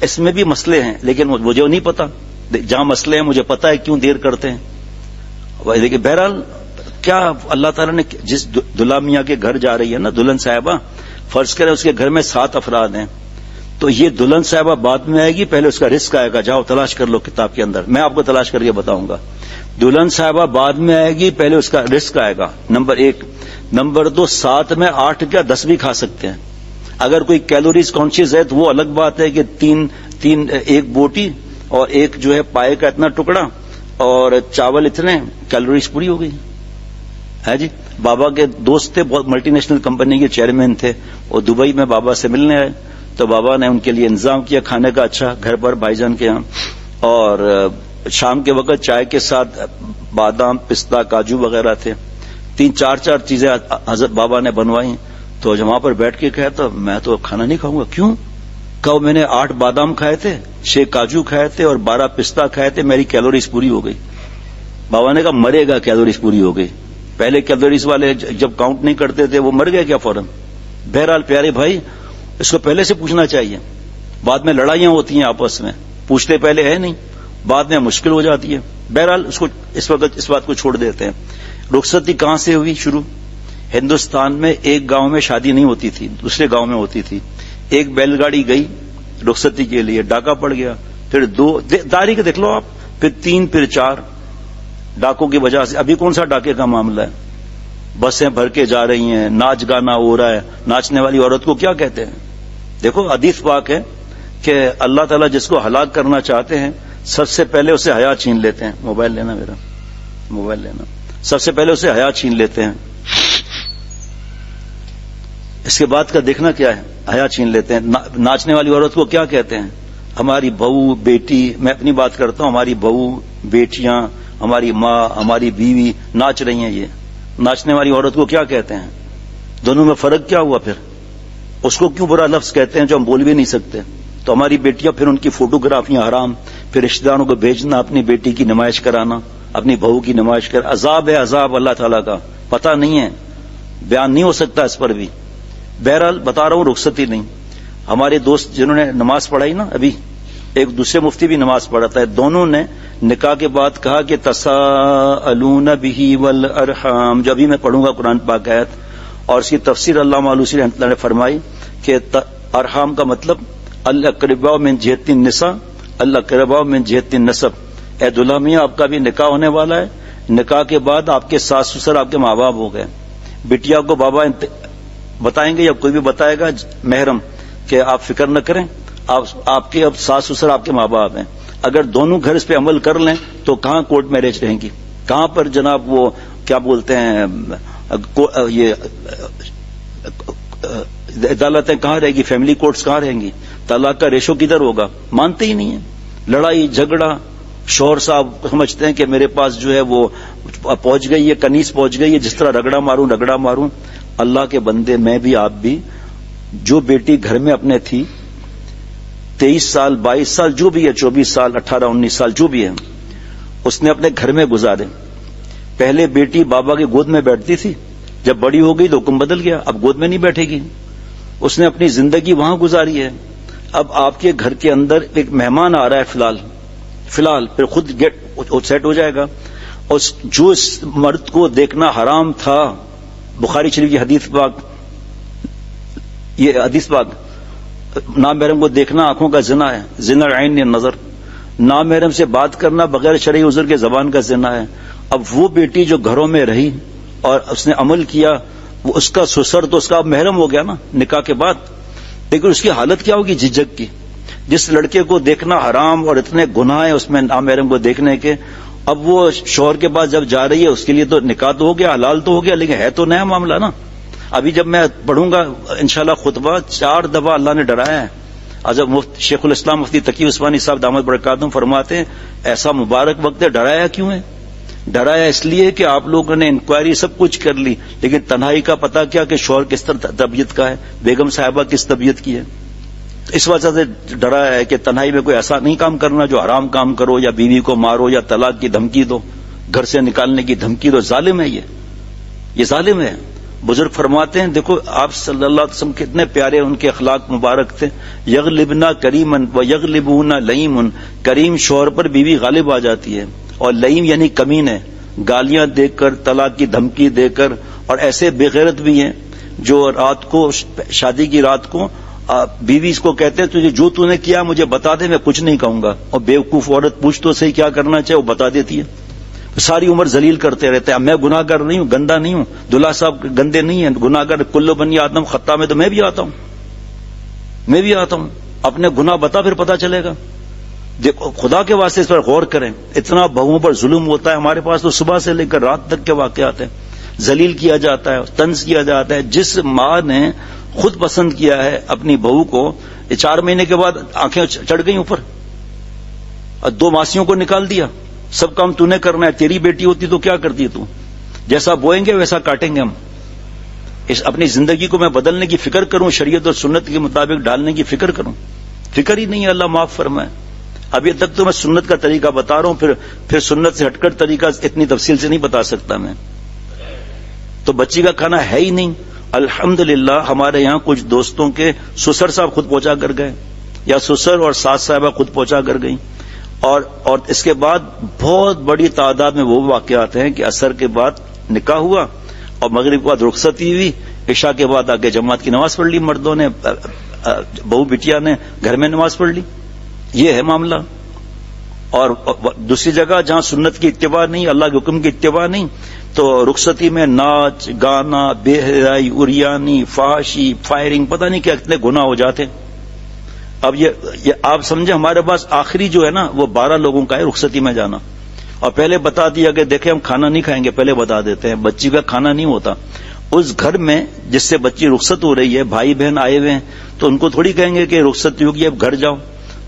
اس میں بھی مسئلے ہیں لیکن مجھے نہیں پتا. جہاں مسئلے ہیں مجھے پتا ہے کیوں دیر کرتے ہیں. دیکھیے بہرحال کیا اللہ تعالیٰ نے جس دلہا میاں کے گھر جا رہی ہے نا دلہن صاحبہ, فرض کریں اس کے گھر میں 7 افراد ہیں, تو یہ دلہن صاحبہ بعد میں آئے گی, پہلے اس کا رزق آئے گا. جاؤ تلاش کر لو کتاب کے اندر, میں آپ کو تلاش کر کے بتاؤں گا. دلہن صاحبہ بعد میں آئے گی, پہلے اس کا رزق آئے گا. نمبر 1. نمبر 2, 7 میں 8 کیا 10 بھی کھا سکتے ہیں. اگر کوئی کیلوریز کانشیس ہے تو وہ الگ بات ہے کہ ایک بوٹی اور ایک جو ہے پائے کا اتنا ٹکڑا اور چاول اتنے, کیلوریز پوری ہو گئی ہے جی. بابا کے دوست تھے, بہت ملٹی نیشنل کمپنی کے چیئرمین تھے, وہ دبئی میں بابا سے ملنے آئے, تو بابا نے ان کے لیے انتظام کیا کھانے کا اچھا گھر پر بھائی جان کے یہاں, اور شام کے وقت چائے کے ساتھ بادام پستہ کاجو وغیرہ تھے. 3-4 چیزیں حضرت بابا نے بنوائی. تو جب وہاں پر بیٹھ کے کہا تو میں تو کھانا نہیں کھاؤں گا. کیوں؟ کہو میں نے 8 بادام کھائے تھے، 6 کاجو کھائے تھے اور 12 پستہ کھائے تھے، میری کیلوریز پوری ہو گئی. بابا نے کہا مرے گا، کیلوریز پوری ہو گئی. پہلے کیلوریز والے جب کاؤنٹ نہیں کرتے تھے وہ مر گئے کیا فوراً؟ بہرحال پیارے بھائی، اس کو پہلے سے پوچھنا چاہیے. بعد میں لڑائیاں ہوتی ہیں آپس میں، پوچھتے پہلے ہے نہیں، بعد میں مشکل ہو جاتی ہے. بہرحال اس کو اس وقت اس بات کو چھوڑ دیتے ہیں. رخصتی کہاں سے ہوئی شروع؟ ہندوستان میں ایک گاؤں میں شادی نہیں ہوتی تھی، دوسرے گاؤں میں ہوتی تھی. ایک بیل گاڑی گئی رخصتی کے لیے، ڈاکہ پڑ گیا، پھر 2 تاریخ دیکھ لو آپ، پھر 3، پھر 4 ڈاکوں کی وجہ سے. ابھی کون سا ڈاکے کا معاملہ ہے؟ بسیں بھر کے جا رہی ہیں، ناچ گانا ہو رہا ہے. ناچنے والی عورت کو کیا کہتے ہیں؟ دیکھو حدیث پاک ہے کہ اللہ تعالیٰ جس کو ہلاک کرنا چاہتے ہیں سب سے پہلے اسے حیا چھین لیتے ہیں. موبائل لینا، میرا موبائل لینا. سب سے پہلے اسے حیا چھین لیتے ہیں. اس کے بعد کا دیکھنا کیا ہے؟ حیا چھین لیتے ہیں. ناچنے والی عورت کو کیا کہتے ہیں؟ ہماری بہو بیٹی، میں اپنی بات کرتا ہوں، ہماری بہو بیٹیاں، ہماری ماں، ہماری بیوی ناچ رہی ہیں. یہ ناچنے والی عورت کو کیا کہتے ہیں؟ دونوں میں فرق کیا ہوا پھر؟ اس کو کیوں برا لفظ کہتے ہیں جو ہم بول بھی نہیں سکتے؟ تو ہماری بیٹیاں، پھر ان کی فوٹوگرافیاں حرام، پھر رشتہ داروں کو بھیجنا، اپنی بیٹی کی نمائش کرانا، اپنی بہو کی نمائش کر. عذاب ہے، عذاب اللہ تعالیٰ کا، پتہ نہیں ہے، بیان نہیں ہو سکتا اس پر بھی. بہرحال بتا رہا ہوں رخصتی نہیں. ہمارے دوست جنہوں نے نماز پڑھائی نا، ابھی ایک دوسرے مفتی بھی نماز پڑھاتا ہے، دونوں نے نکاح کے بعد کہا کہ تساءلون بہ والارحام، جو ابھی میں پڑھوں گا قرآن پاک آیت، اور اس کی تفسیر علامہ آلوسی رحمۃ اللہ نے فرمائی کہ ارحام کا مطلب الاقرباء من جہت النساء، الاقرباء من جہت النسب. اے دلہا میاں، آپ کا بھی نکاح ہونے والا ہے، نکاح کے بعد آپ کے ساس سسر آپ کے ماں باپ ہو گئے. بٹیا کو بابا بتائیں گے یا کوئی بھی بتائے گا محرم کہ آپ فکر نہ کریں، آپ کے اب ساس سسر آپ کے ماں باپ ہیں. اگر دونوں گھر اس پہ عمل کر لیں تو کہاں کورٹ میرج رہیں گی؟ کہاں پر جناب وہ کیا بولتے ہیں یہ عدالتیں کہاں رہے گی؟ فیملی کورٹس کہاں رہیں گی؟ طلاق کا ریشو کدھر ہوگا؟ مانتے ہی نہیں ہیں. لڑائی جھگڑا، شوہر صاحب سمجھتے ہیں کہ میرے پاس جو ہے وہ پہنچ گئی ہے، کنیز پہنچ گئی ہے، جس طرح رگڑا ماروں. اللہ کے بندے، میں بھی آپ بھی، جو بیٹی گھر میں اپنے تھی 23 سال 22 سال جو بھی ہے، 24 سال 18 19 سال جو بھی ہے، اس نے اپنے گھر میں گزارے. پہلے بیٹی بابا کی گود میں بیٹھتی تھی، جب بڑی ہو گئی تو حکم بدل گیا، اب گود میں نہیں بیٹھے گی. اس نے اپنی زندگی وہاں گزاری ہے. اب آپ کے گھر کے اندر ایک مہمان آ رہا ہے فی الحال پھر خود سیٹ ہو جائے گا. اور جو اس مرد کو دیکھنا حرام تھا، بخاری شریف کی حدیث پاک، یہ حدیث پاک، نامحرم کو دیکھنا آنکھوں کا زنا ہے، زنا العین النظر. نامحرم سے بات کرنا بغیر شرعی عذر کے زبان کا زنا ہے. اب وہ بیٹی جو گھروں میں رہی اور اس نے عمل کیا، وہ اس کا سسر تو اس کا محرم ہو گیا نا نکاح کے بعد، لیکن اس کی حالت کیا ہوگی جھجک کی؟ جس لڑکے کو دیکھنا حرام اور اتنے گناہ ہیں اس میں نامحرم کو دیکھنے کے، اب وہ شوہر کے پاس جب جا رہی ہے اس کے لیے تو نکاح تو ہو گیا، حلال تو ہو گیا، لیکن ہے تو نیا معاملہ نا. ابھی جب میں پڑھوں گا انشاءاللہ خطبہ، 4 دفعہ اللہ نے ڈرایا ہے. حضرت شیخ الاسلام مفتی تقی عثمانی صاحب دامت برکاتہم فرماتے ہیں ایسا مبارک وقت ہے، ڈرایا کیوں ہے؟ ڈرایا اس لیے کہ آپ لوگوں نے انکوائری سب کچھ کر لی، لیکن تنہائی کا پتہ کیا کہ شوہر کس طرح طبیعت کا ہے، بیگم صاحبہ کس طبیعت کی ہے. اس وجہ سے ڈرایا ہے کہ تنہائی میں کوئی ایسا نہیں کام کرنا جو حرام کام کرو، یا بیوی کو مارو، یا طلاق کی دھمکی دو، گھر سے نکالنے کی دھمکی دو. ظالم ہے یہ ظالم ہے. بزرگ فرماتے ہیں، دیکھو آپ صلی اللہ علیہ وسلم کتنے پیارے ان کے اخلاق مبارک تھے. یغلبنا کریمن و یغلبون لئیم، کریم شوہر پر بیوی غالب آ جاتی ہے، اور لئیم یعنی کمین ہے، گالیاں دے کر، طلاق کی دھمکی دے کر. اور ایسے بے غیرت بھی ہیں جو رات کو، شادی کی رات کو، بیوی اس کو کہتے ہیں تجھے جو تو نے کیا مجھے بتا دے، میں کچھ نہیں کہوں گا. اور بیوقوف عورت پوچھ تو صحیح کیا کرنا چاہے، وہ بتا دیتی ہے. ساری عمر ذلیل کرتے رہتے ہیں. میں گناہ گار نہیں ہوں، گندا نہیں ہوں، دلہا صاحب گندے نہیں ہیں، گناہ گار کلو بنی آدم خطا میں تو میں بھی آتا ہوں. اپنے گناہ بتا، پھر پتا چلے گا. دیکھو خدا کے واسطے اس پر غور کریں. اتنا بہوؤں پر ظلم ہوتا ہے ہمارے پاس، تو صبح سے لے کر رات تک کے واقعات ہیں. ذلیل کیا جاتا ہے، طنز کیا جاتا ہے. جس ماں نے خود پسند کیا ہے اپنی بہو کو، 4 مہینے کے بعد آنکھیں چڑھ گئی اوپر، اور 2 ماسیوں کو نکال دیا، سب کام تو نے کرنا ہے. تیری بیٹی ہوتی تو کیا کرتی تو؟ جیسا بوئیں گے ویسا کاٹیں گے ہم. اپنی زندگی کو میں بدلنے کی فکر کروں، شریعت اور سنت کے مطابق ڈالنے کی فکر کروں. فکر ہی نہیں ہے اللہ معاف فرمائے. ابھی تک تو میں سنت کا طریقہ بتا رہا ہوں, پھر سنت سے ہٹ کر طریقہ اتنی تفصیل سے نہیں بتا سکتا میں. تو بچی کا کھانا ہے ہی نہیں. الحمدللہ ہمارے یہاں کچھ دوستوں کے سسر صاحب خود پہنچا کر گئے, یا سسر اور ساس صاحبہ خود پہنچا کر گئیں, اور اس کے بعد بہت بڑی تعداد میں وہ واقعات ہیں کہ عصر کے بعد نکاح ہوا اور مغرب کے بعد رخصتی ہوئی, عشاء کے بعد آگے جماعت کی نماز پڑھ لی, مردوں نے بہو بیٹیا نے گھر میں نماز پڑھ لی. یہ ہے معاملہ. اور دوسری جگہ جہاں سنت کی اتباع نہیں, اللہ کے حکم کی اتباع نہیں, تو رخصتی میں ناچ گانا, بے حیائی, اریانی, فحاشی, فائرنگ, پتہ نہیں کیا کتنے گناہ ہو جاتے. اب یہ آپ سمجھیں ہمارے پاس آخری جو ہے نا وہ 12 لوگوں کا ہے رخصتی میں جانا, اور پہلے بتا دیا کہ دیکھیں ہم کھانا نہیں کھائیں گے, پہلے بتا دیتے ہیں بچی کا کھانا نہیں ہوتا. اس گھر میں جس سے بچی رخصت ہو رہی ہے, بھائی بہن آئے ہوئے ہیں, تو ان کو تھوڑی کہیں گے کہ رخصتی ہوگی اب گھر جاؤ.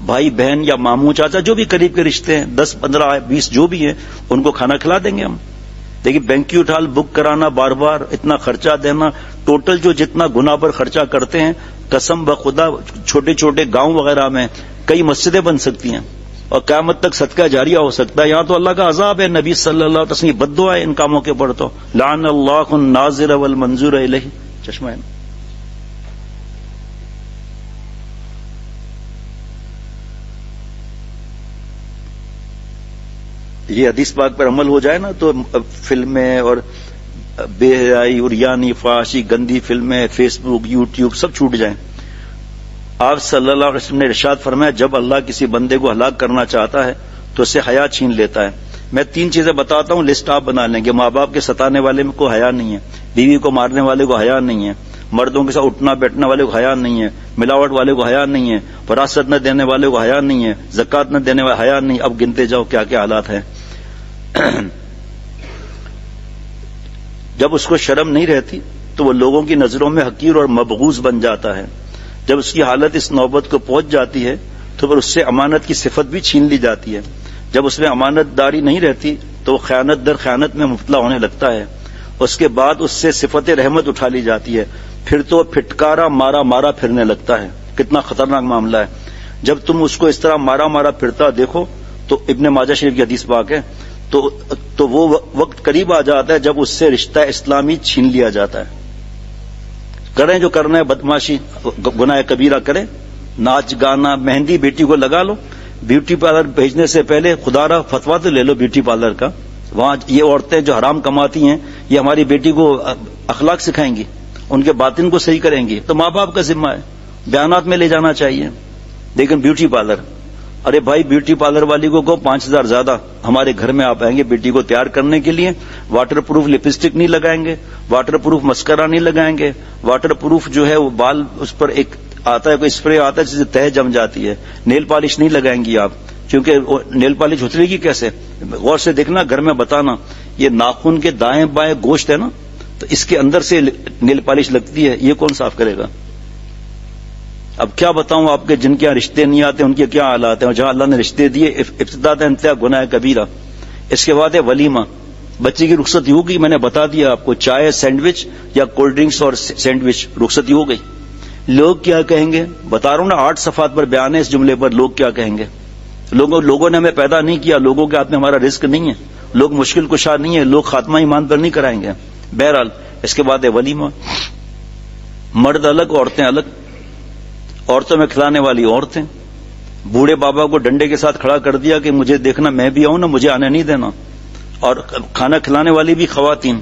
بھائی بہن یا ماموں چاچا جو بھی قریب کے رشتے ہیں 10 15 20 جو بھی ہیں ان کو کھانا کھلا دیں گے ہم. دیکھیے بینکیوٹ ہال بک کرانا, بار بار اتنا خرچہ دینا, ٹوٹل جو جتنا گناہ پر خرچہ کرتے ہیں قسم بخدا چھوٹے چھوٹے گاؤں وغیرہ میں کئی مسجدیں بن سکتی ہیں اور قیامت تک صدقہ جاریہ ہو سکتا ہے. یہاں تو اللہ کا عذاب ہے. نبی صلی اللہ علیہ وسلم کی بد دعا ہے ان کاموں کے پر. تو لعن اللہ الناظر والمنظور الیہ. چشمہ ہے. یہ حدیث پاک پر عمل ہو جائے نا تو فلمیں اور بے حیائی, اریانی, فحاشی, گندی فلمیں, فیس بک, یوٹیوب سب چھوٹ جائیں. آپ صلی اللہ علیہ وسلم نے ارشاد فرمایا جب اللہ کسی بندے کو ہلاک کرنا چاہتا ہے تو اسے حیا چھین لیتا ہے. میں 3 چیزیں بتاتا ہوں, لسٹ آپ بنا لیں گے. ماں باپ کے ستانے والے کو حیا نہیں ہے, بیوی کو مارنے والے کو حیا نہیں ہے, مردوں کے ساتھ اٹھنا بیٹھنے والے کو حیا نہیں ہے, ملاوٹ والے کو حیا نہیں ہے, وراثت نہ دینے والے کو حیا نہیں ہے, زکات نہ دینے والے حیا نہیں. اب گنتے جاؤ کیا کیا حالات ہیں. جب اس کو شرم نہیں رہتی تو وہ لوگوں کی نظروں میں حقیر اور مبغوض بن جاتا ہے. جب اس کی حالت اس نوبت کو پہنچ جاتی ہے تو پھر اس سے امانت کی صفت بھی چھین لی جاتی ہے. جب اس میں امانت داری نہیں رہتی تو وہ خیانت در خیانت میں مبتلا ہونے لگتا ہے. اس کے بعد اس سے صفت رحمت اٹھا لی جاتی ہے, پھر تو پھٹکارا مارا مارا پھرنے لگتا ہے. کتنا خطرناک معاملہ ہے. جب تم اس کو اس طرح مارا مارا پھرتا دیکھو تو ابن ماجہ شریف کی حدیث پاک ہے, تو وہ وقت قریب آ جاتا ہے جب اس سے رشتہ اسلامی چھین لیا جاتا ہے. کریں جو کرنا ہے, بدماشی گناہ کبیرہ کریں, ناچ گانا مہندی بیٹی کو لگا لو. بیوٹی پارلر بھیجنے سے پہلے خدا را فتوا تو لے لو بیوٹی پارلر کا. وہاں یہ عورتیں جو حرام کماتی ہیں یہ ہماری بیٹی کو اخلاق سکھائیں گی, ان کے باطن کو صحیح کریں گی. تو ماں باپ کا ذمہ ہے, بیانات میں لے جانا چاہیے. لیکن بیوٹی پارلر, ارے بھائی بیوٹی پارلر والی کو 5,000 زیادہ ہمارے گھر میں آپ آئیں گے بیٹی کو تیار کرنے کے لیے, واٹر پروف لپسٹک نہیں لگائیں گے, واٹر پروف مسکرا نہیں لگائیں گے, واٹر پروف جو ہے وہ بال اس پر ایک آتا ہے کوئی اسپرے آتا ہے جس سے تہ جم جاتی ہے, نیل پالش نہیں لگائیں گی آپ, کیونکہ نیل پالش اترے گی کیسے. غور سے دیکھنا, گھر میں بتانا, یہ ناخن کے دائیں بائیں گوشت ہے نا, تو اس کے اندر سے نیل پالش لگتی ہے, یہ کون صاف کرے گا. اب کیا بتاؤں آپ کے جن کے یہاں رشتے نہیں آتے ان کے کیا حالات ہیں, اور جہاں اللہ نے رشتے دیے ابتدا انتہا گناہ کبیرہ. اس کے بعد ہے ولیمہ. بچی کی رخصتی ہوگی, میں نے بتا دیا آپ کو, چائے سینڈوچ یا کولڈ ڈرنکس اور سینڈوچ رخصتی ہو گئی. لوگ کیا کہیں گے, بتا رہا ہوں نا 8 صفحات پر بیان ہے اس جملے پر. لوگ کیا کہیں گے. لوگوں نے ہمیں پیدا نہیں کیا, لوگوں کے ہاتھ میں ہمارا رزق نہیں ہے, لوگ مشکل کشا نہیں ہے, لوگ خاتمہ ایمان پر نہیں کرائیں گے. بہرحال اس کے بعد ہے ولیمہ. مرد الگ عورتیں الگ. عورتوں میں کھلانے والی عورتیں, بوڑھے بابا کو ڈنڈے کے ساتھ کھڑا کر دیا کہ مجھے دیکھنا, میں بھی آؤں نا, مجھے آنے نہیں دینا. اور کھانا کھلانے والی بھی خواتین.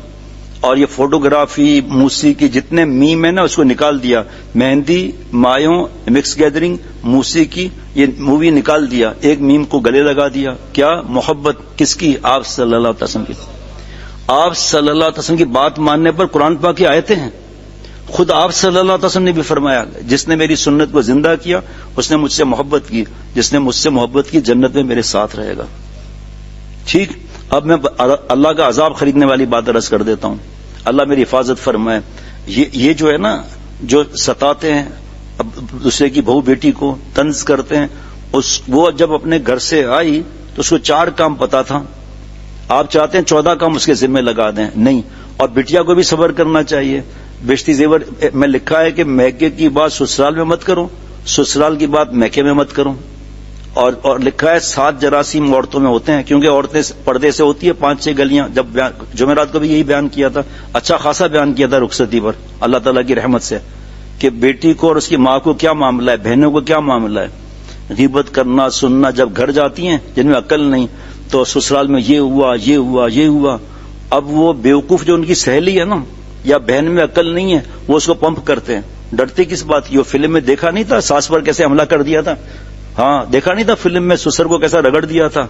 اور یہ فوٹوگرافی موسیقی جتنے میم ہیں نا اس کو نکال دیا. مہندی, مایوں, مکس گیدرنگ, موسیقی, یہ مووی نکال دیا. ایک میم کو گلے لگا دیا. کیا محبت کس کی؟ آپ صلی اللہ علیہ وسلم کی. آپ صلی اللہ علیہ وسلم کی بات ماننے پر قرآن پاک کی آیتیں ہیں. خود آپ صلی اللہ علیہ وسلم نے بھی فرمایا جس نے میری سنت کو زندہ کیا اس نے مجھ سے محبت کی, جس نے مجھ سے محبت کی جنت میں میرے ساتھ رہے گا. ٹھیک, اب میں اللہ کا عذاب خریدنے والی بات عرض کر دیتا ہوں. اللہ میری حفاظت فرمائے. یہ جو ہے نا, جو ستاتے ہیں اب دوسرے کی بہو بیٹی کو, طنز کرتے ہیں, وہ جب اپنے گھر سے آئی تو اس کو 4 کام پتا تھا. آپ چاہتے ہیں 14 کام اس کے ذمہ لگا دیں, نہیں. اور بیٹیا کو بھی صبر کرنا چاہیے. بیشتی زیور میں لکھا ہے کہ میکے کی بات سسرال میں مت کرو سسرال کی بات میکے میں مت کرو. اور لکھا ہے 7 جراثیم عورتوں میں ہوتے ہیں، کیونکہ عورتیں پردے سے ہوتی ہے 5-6 گلیاں. جب جمعرات کو بھی یہی بیان کیا تھا، اچھا خاصا بیان کیا تھا رخصتی پر اللہ تعالیٰ کی رحمت سے، کہ بیٹی کو اور اس کی ماں کو کیا معاملہ ہے، بہنوں کو کیا معاملہ ہے. غیبت کرنا سننا، جب گھر جاتی ہیں جن میں عقل نہیں تو سسرال میں یہ ہوا یہ ہوا یہ ہوا. اب وہ بیوقوف جو ان کی سہیلی ہے نا یا بہن میں عقل نہیں ہے وہ اس کو پمپ کرتے ہیں. ڈرتے کس بات کی؟ وہ فلم میں دیکھا نہیں تھا ساس پر کیسے حملہ کر دیا تھا؟ ہاں دیکھا نہیں تھا فلم میں سسر کو کیسا رگڑ دیا تھا؟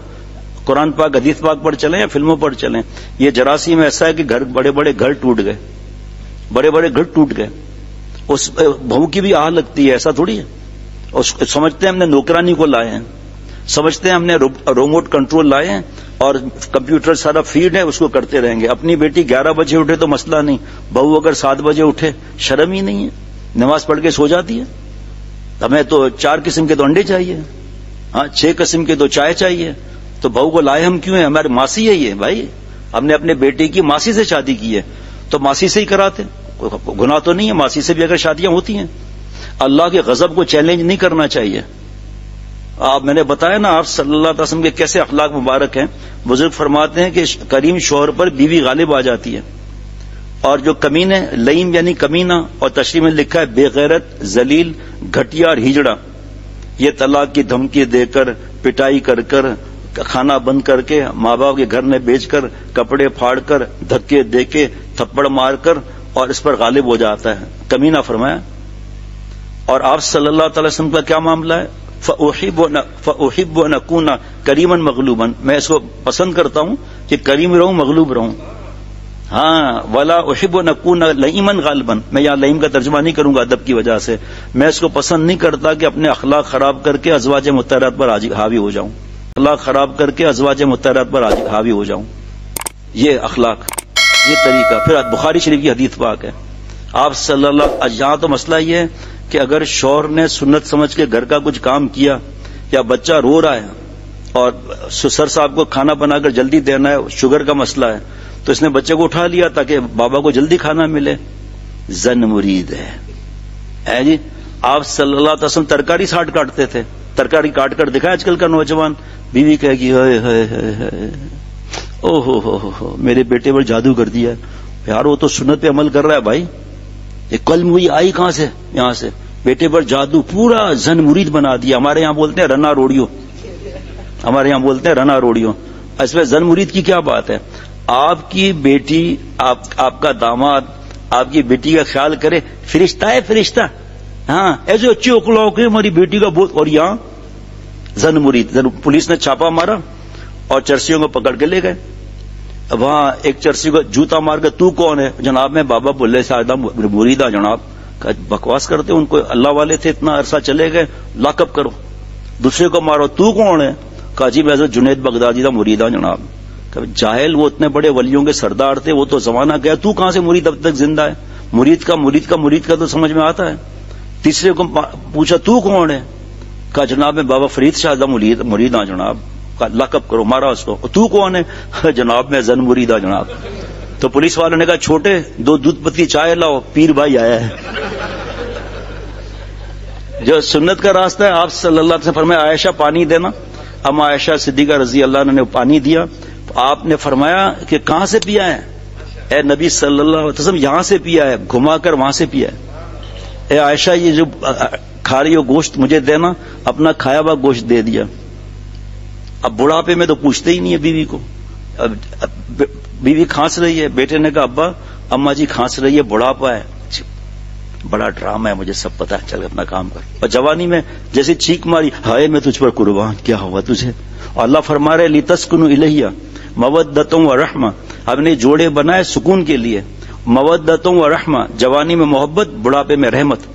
قرآن پاک حدیث پاک پر چلیں یا فلموں پر چلیں. یہ جراثیم ایسا ہے کہ گھر بڑے بڑے گھر ٹوٹ گئے، بڑے بڑے گھر ٹوٹ گئے. اس بہو کی بھی آہ لگتی ہے، ایسا تھوڑی ہے. سمجھتے ہیں ہم نے نوکرانی کو لائے ہیں، سمجھتے ہیں ہم نے ریموٹ کنٹرول لائے ہیں اور کمپیوٹر سارا فیڈ ہے اس کو کرتے رہیں گے. اپنی بیٹی 11 بجے اٹھے تو مسئلہ نہیں، بہو اگر 7 بجے اٹھے شرم ہی نہیں ہے، نماز پڑھ کے سو جاتی ہے. ہمیں تو 4 قسم کے تو انڈے چاہیے، ہاں 6 قسم کے تو چائے چاہیے. تو بہو کو لائے ہم کیوں ہیں؟ ہماری ماسی ہے یہ بھائی، ہم نے اپنے بیٹے کی ماسی سے شادی کی ہے تو ماسی سے ہی کراتے. گناہ تو نہیں ہے ماسی سے بھی اگر شادیاں ہوتی ہیں. اللہ کے غضب کو چیلنج نہیں کرنا چاہیے. آپ میں نے بتایا نا آپ صلی اللہ علیہ وسلم کے کیسے اخلاق مبارک ہیں. بزرگ فرماتے ہیں کہ کریم شوہر پر بیوی غالب آ جاتی ہے، اور جو کمینے لئیم یعنی کمینہ، اور تشریح میں لکھا ہے بے غیرت ذلیل گھٹیا اور ہجڑا، یہ طلاق کی دھمکی دے کر پٹائی کر کر کھانا بند کر کے ماں باپ کے گھر میں بیچ کر کپڑے پھاڑ کر دھکے دے کے تھپڑ مار کر اور اس پر غالب ہو جاتا ہے، کمینہ فرمایا. اور آپ صلی اللہ تعالی وسلم کا کیا معاملہ ہے؟ فَأُحِبُّ أَنْ أَكُونَ كَرِيمًا مَغْلُوبًا، میں اس کو پسند کرتا ہوں کہ کریم رہوں مغلوب رہوں. ہاں وَلَا أُحِبُّ أَنْ أَكُونَ لَئِيمًا غَالِبًا، میں یہاں لئیم کا ترجمہ نہیں کروں گا ادب کی وجہ سے. میں اس کو پسند نہیں کرتا کہ اپنے اخلاق خراب کر کے ازواج مطہرات پر حاوی ہو جاؤں، اخلاق خراب کر کے ازواج مطہرات پر حاوی ہو جاؤں. یہ اخلاق، یہ طریقہ. پھر بخاری شریف کی حدیث پاک ہے آپ صلی اللہ. یہاں تو مسئلہ یہ ہے کہ اگر شوہر نے سنت سمجھ کے گھر کا کچھ کام کیا یا بچہ رو رہا ہے اور سسر صاحب کو کھانا بنا کر جلدی دینا ہے، شوگر کا مسئلہ ہے، تو اس نے بچے کو اٹھا لیا تاکہ بابا کو جلدی کھانا ملے. زن مرید ہے جی. آپ صلی اللہ علیہ وسلم ترکاری ساٹ کاٹتے تھے، ترکاری کاٹ کر دکھا آج کل کا نوجوان. بیوی کہے گی ہائے ہائے ہائے او ہو میرے بیٹے پر جادو کر دیا. یار وہ تو سنت پہ عمل کر رہا ہے بھائی، یہ کل ہوئی آئی کہاں سے؟ یہاں سے. بیٹے پر جادو، پورا زن مرید بنا دیا. ہمارے یہاں بولتے ہیں رنا روڑیو، ہمارے یہاں بولتے ہیں رنا روڑیو. اس میں زن مرید کی کیا بات ہے؟ آپ کی بیٹی، آپ کا داماد آپ کی بیٹی کا خیال کرے، فرشتہ ہے فرشتہ. ہاں ایسے اچھی اکلاؤ کے ہماری بیٹی کا بہت. اور یہاں زن مرید. پولیس نے چھاپا مارا اور چرسیوں کو پکڑ کے لے گئے. وہاں ایک چرسی کو جوتا مار کے تو کون ہے؟ جناب میں بابا بلے صاحب مریدہ. جناب بکواس کرتے، ان کو اللہ والے تھے، اتنا عرصہ چلے گئے، لاک اپ کرو. دوسرے کو مارو، تو کون ہے؟ کہا جی میں حضرت جنید بغدادی کا مریدہ. جناب جاہل، وہ اتنے بڑے ولیوں کے سردار تھے، وہ تو زمانہ گیا، تو کہاں سے مرید اب تک زندہ ہے؟ مرید کا تو سمجھ میں آتا ہے. تیسرے کو پوچھا تو کون ہے؟ کہا جناب میں بابا فرید شاہ مریدہ. جناب لاک اپ کرو، مارا اس کو. تو کون ہے؟ جناب میں زن مریدہ. جناب تو پولیس والوں نے کہا چھوٹے 2 دودھ پتی چائے لاؤ، پیر بھائی آیا ہے. جو سنت کا راستہ ہے، آپ صلی اللہ علیہ وسلم فرمایا عائشہ پانی دینا. اما عائشہ صدیقہ رضی اللہ عنہ نے پانی دیا. آپ نے فرمایا کہ کہاں سے پیا ہے؟ اے نبی صلی اللہ علیہ وسلم یہاں سے پیا ہے، گھما کر وہاں سے پیا ہے. اے عائشہ یہ جو کھا رہی ہو گوشت مجھے دینا. اپنا کھایا ہوا گوشت دے دیا. اب بڑھاپے میں تو پوچھتے ہی نہیں ہے بیوی کو. بیوی کھانس رہی ہے، بیٹے نے کہا ابا اماں جی کھانس رہی ہے، بڑھاپا ہے. بڑا ڈرامہ ہے، مجھے سب پتا ہے، چل اپنا کام کر. اور جوانی میں جیسے چھینک ماری، ہائے میں تجھ پر قربان، کیا ہوا تجھے؟ اور اللہ فرما رہے لتسکنوا الیہ مودۃ و رحمہ. ہم نے جوڑے بنائے سکون کے لیے. مودۃ و رحمہ، جوانی میں محبت، بڑھاپے میں رحمت.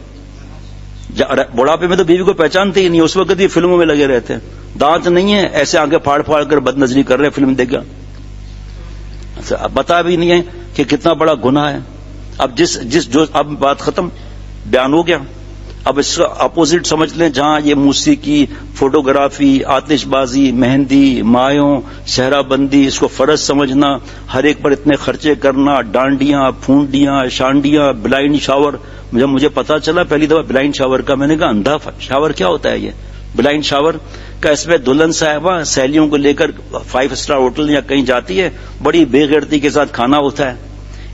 بڑھاپے میں تو بیوی کو پہچانتے ہی نہیں، اس وقت یہ فلموں میں لگے رہتے ہیں. دانت نہیں ہے، ایسے آنکھیں پھاڑ پھاڑ کر بد نظری کر رہے، فلم دیکھ گا. بتا بھی نہیں ہے کہ کتنا بڑا گناہ ہے. اب جو اب بات ختم، بیان ہو گیا. اب اس کا اپوزٹ سمجھ لیں، جہاں یہ موسیقی، فوٹوگرافی، آتش بازی، مہندی، مایوں، صحرا بندی، اس کو فرض سمجھنا، ہر ایک پر اتنے خرچے کرنا، ڈانڈیاں، پھونڈیاں، شانڈیاں، بلائنڈ شاور، جب مجھے پتا چلا پہلی دفعہ بلائنڈ شاور کا، میں نے کہا اندھا شاور کیا ہوتا ہے یہ بلائنڈ شاور کا؟ اس میں دلہن صاحبہ سہیلیوں کو لے کر 5 اسٹار ہوٹل یا کہیں جاتی ہے، بڑی بے غیرتی کے ساتھ کھانا ہوتا ہے،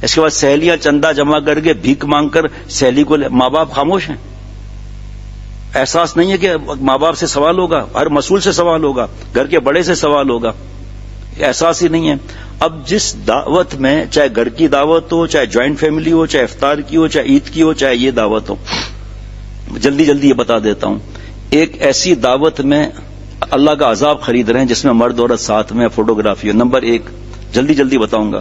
اس کے بعد سہیلیاں چندہ جمع کر کے بھیک مانگ کر سہیلی کو ماں باپ خاموش ہیں، احساس نہیں ہے کہ ماں باپ سے سوال ہوگا، ہر مسئول سے سوال ہوگا، گھر کے بڑے سے سوال ہوگا، احساس ہی نہیں ہے۔ اب جس دعوت میں، چاہے گھر کی دعوت ہو، چاہے جوائنٹ فیملی ہو، چاہے افطار کی ہو، چاہے عید کی ہو، چاہے یہ دعوت ہو، جلدی جلدی یہ بتا دیتا ہوں، ایک ایسی دعوت میں اللہ کا عذاب خرید رہے ہیں جس میں مرد عورت ساتھ میں فوٹوگرافی ہو۔ نمبر 1 جلدی جلدی بتاؤں گا،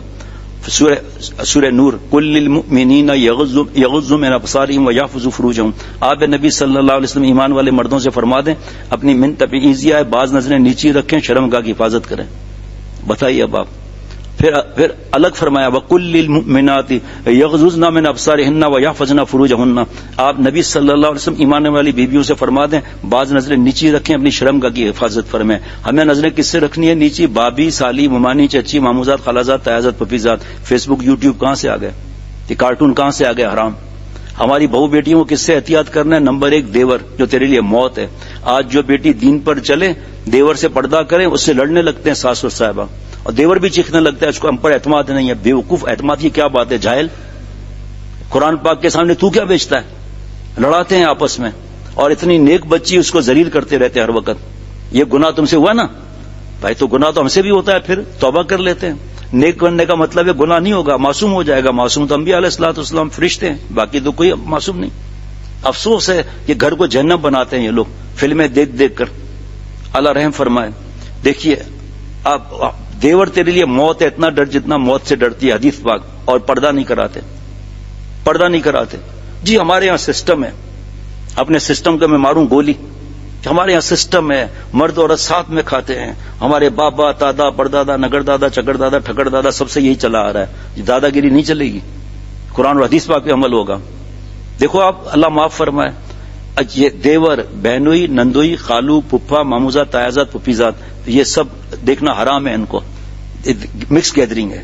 سورہ نور، کل للمؤمنین یغضوا من ابصارہم ویحفظوا فروجہم، آپ نبی صلی اللہ علیہ وسلم ایمان والے مردوں سے فرما دیں اپنی من تبعیضیہ ہے، بعض نظریں نیچی رکھیں، شرمگاہ کی حفاظت کریں۔ بتائیے اب آپ، پھر الگ فرمایا وَقُلْ لِلْمُؤْمِنَاتِ يَغْضُضْنَ مِنْ أَبْصَارِهِنَّ وَيَحْفَظْنَ فُرُوجَهُنَّ، آپ نبی صلی اللہ علیہ وسلم ایمان والی بیویوں سے فرما دیں بعض نظریں نیچی رکھیں، اپنی شرمگاہ کی حفاظت فرمائیں۔ ہمیں نظریں کس سے رکھنی ہے نیچی؟ بابی، سالی، ممانی، چچی، ماموزاد، خالازاد، تایازاد، پپیزاد۔ فیس بک، یوٹیوب کہاں سے آ گئے؟ یہ کارٹون کہاں سے آ گئے حرام؟ ہماری بہو بیٹیوں کو کس سے احتیاط کرنا ہے؟ نمبر 1 دیور، جو تیرے لیے موت ہے۔ آج جو بیٹی دین پر چلے، دیور سے پردہ کرے، اس سے لڑنے لگتے ہیں ساس اور صاحبہ، اور دیور بھی چیخنے لگتا ہے اس کو ہم پر اعتماد نہیں ہے۔ بیوقوف، اعتماد کی کیا بات ہے؟ جاہل، قرآن پاک کے سامنے تو کیا بیچتا ہے؟ لڑاتے ہیں آپس میں، اور اتنی نیک بچی اس کو ذلیل کرتے رہتے ہیں ہر وقت۔ یہ گناہ تم سے ہوا نا بھائی، تو گناہ تو ہم سے بھی ہوتا ہے، پھر توبہ کر لیتے ہیں۔ نیک بننے کا مطلب ہے گناہ نہیں ہوگا، معصوم ہو جائے گا۔ معصوم تو انبیاء علیہ الصلوۃ والسلام فرشتے ہیں، باقی تو کوئی معصوم نہیں۔ افسوس ہے کہ گھر کو جہنم بناتے ہیں یہ لوگ فلمیں دیکھ دیکھ کر۔ اللہ رحم فرمائے۔ دیکھیے آپ، دیور تیرے لیے موت ہے، اتنا ڈر جتنا موت سے ڈرتی ہے حدیث پاک، اور پردہ نہیں کراتے، پردہ نہیں کراتے۔ جی ہمارے یہاں سسٹم ہے، اپنے سسٹم کا میں ماروں گولی، ہمارے یہاں سسٹم ہے، مرد عورت ساتھ میں کھاتے ہیں، ہمارے بابا، دادا، پردادا، نگر دادا، چکر دادا، ٹھکر دادا، سب سے یہی چلا آ رہا ہے۔ دادا گیری نہیں چلے گی، قرآن اور حدیث پاک پہ عمل ہوگا۔ دیکھو آپ، اللہ معاف فرمائے، یہ دیور، بہنوئی، نندوئی، خالو، پھپھا، ماموزہ، تایازاد، پھپھیزاد، یہ سب دیکھنا حرام ہے، ان کو مکس گیدرنگ ہے۔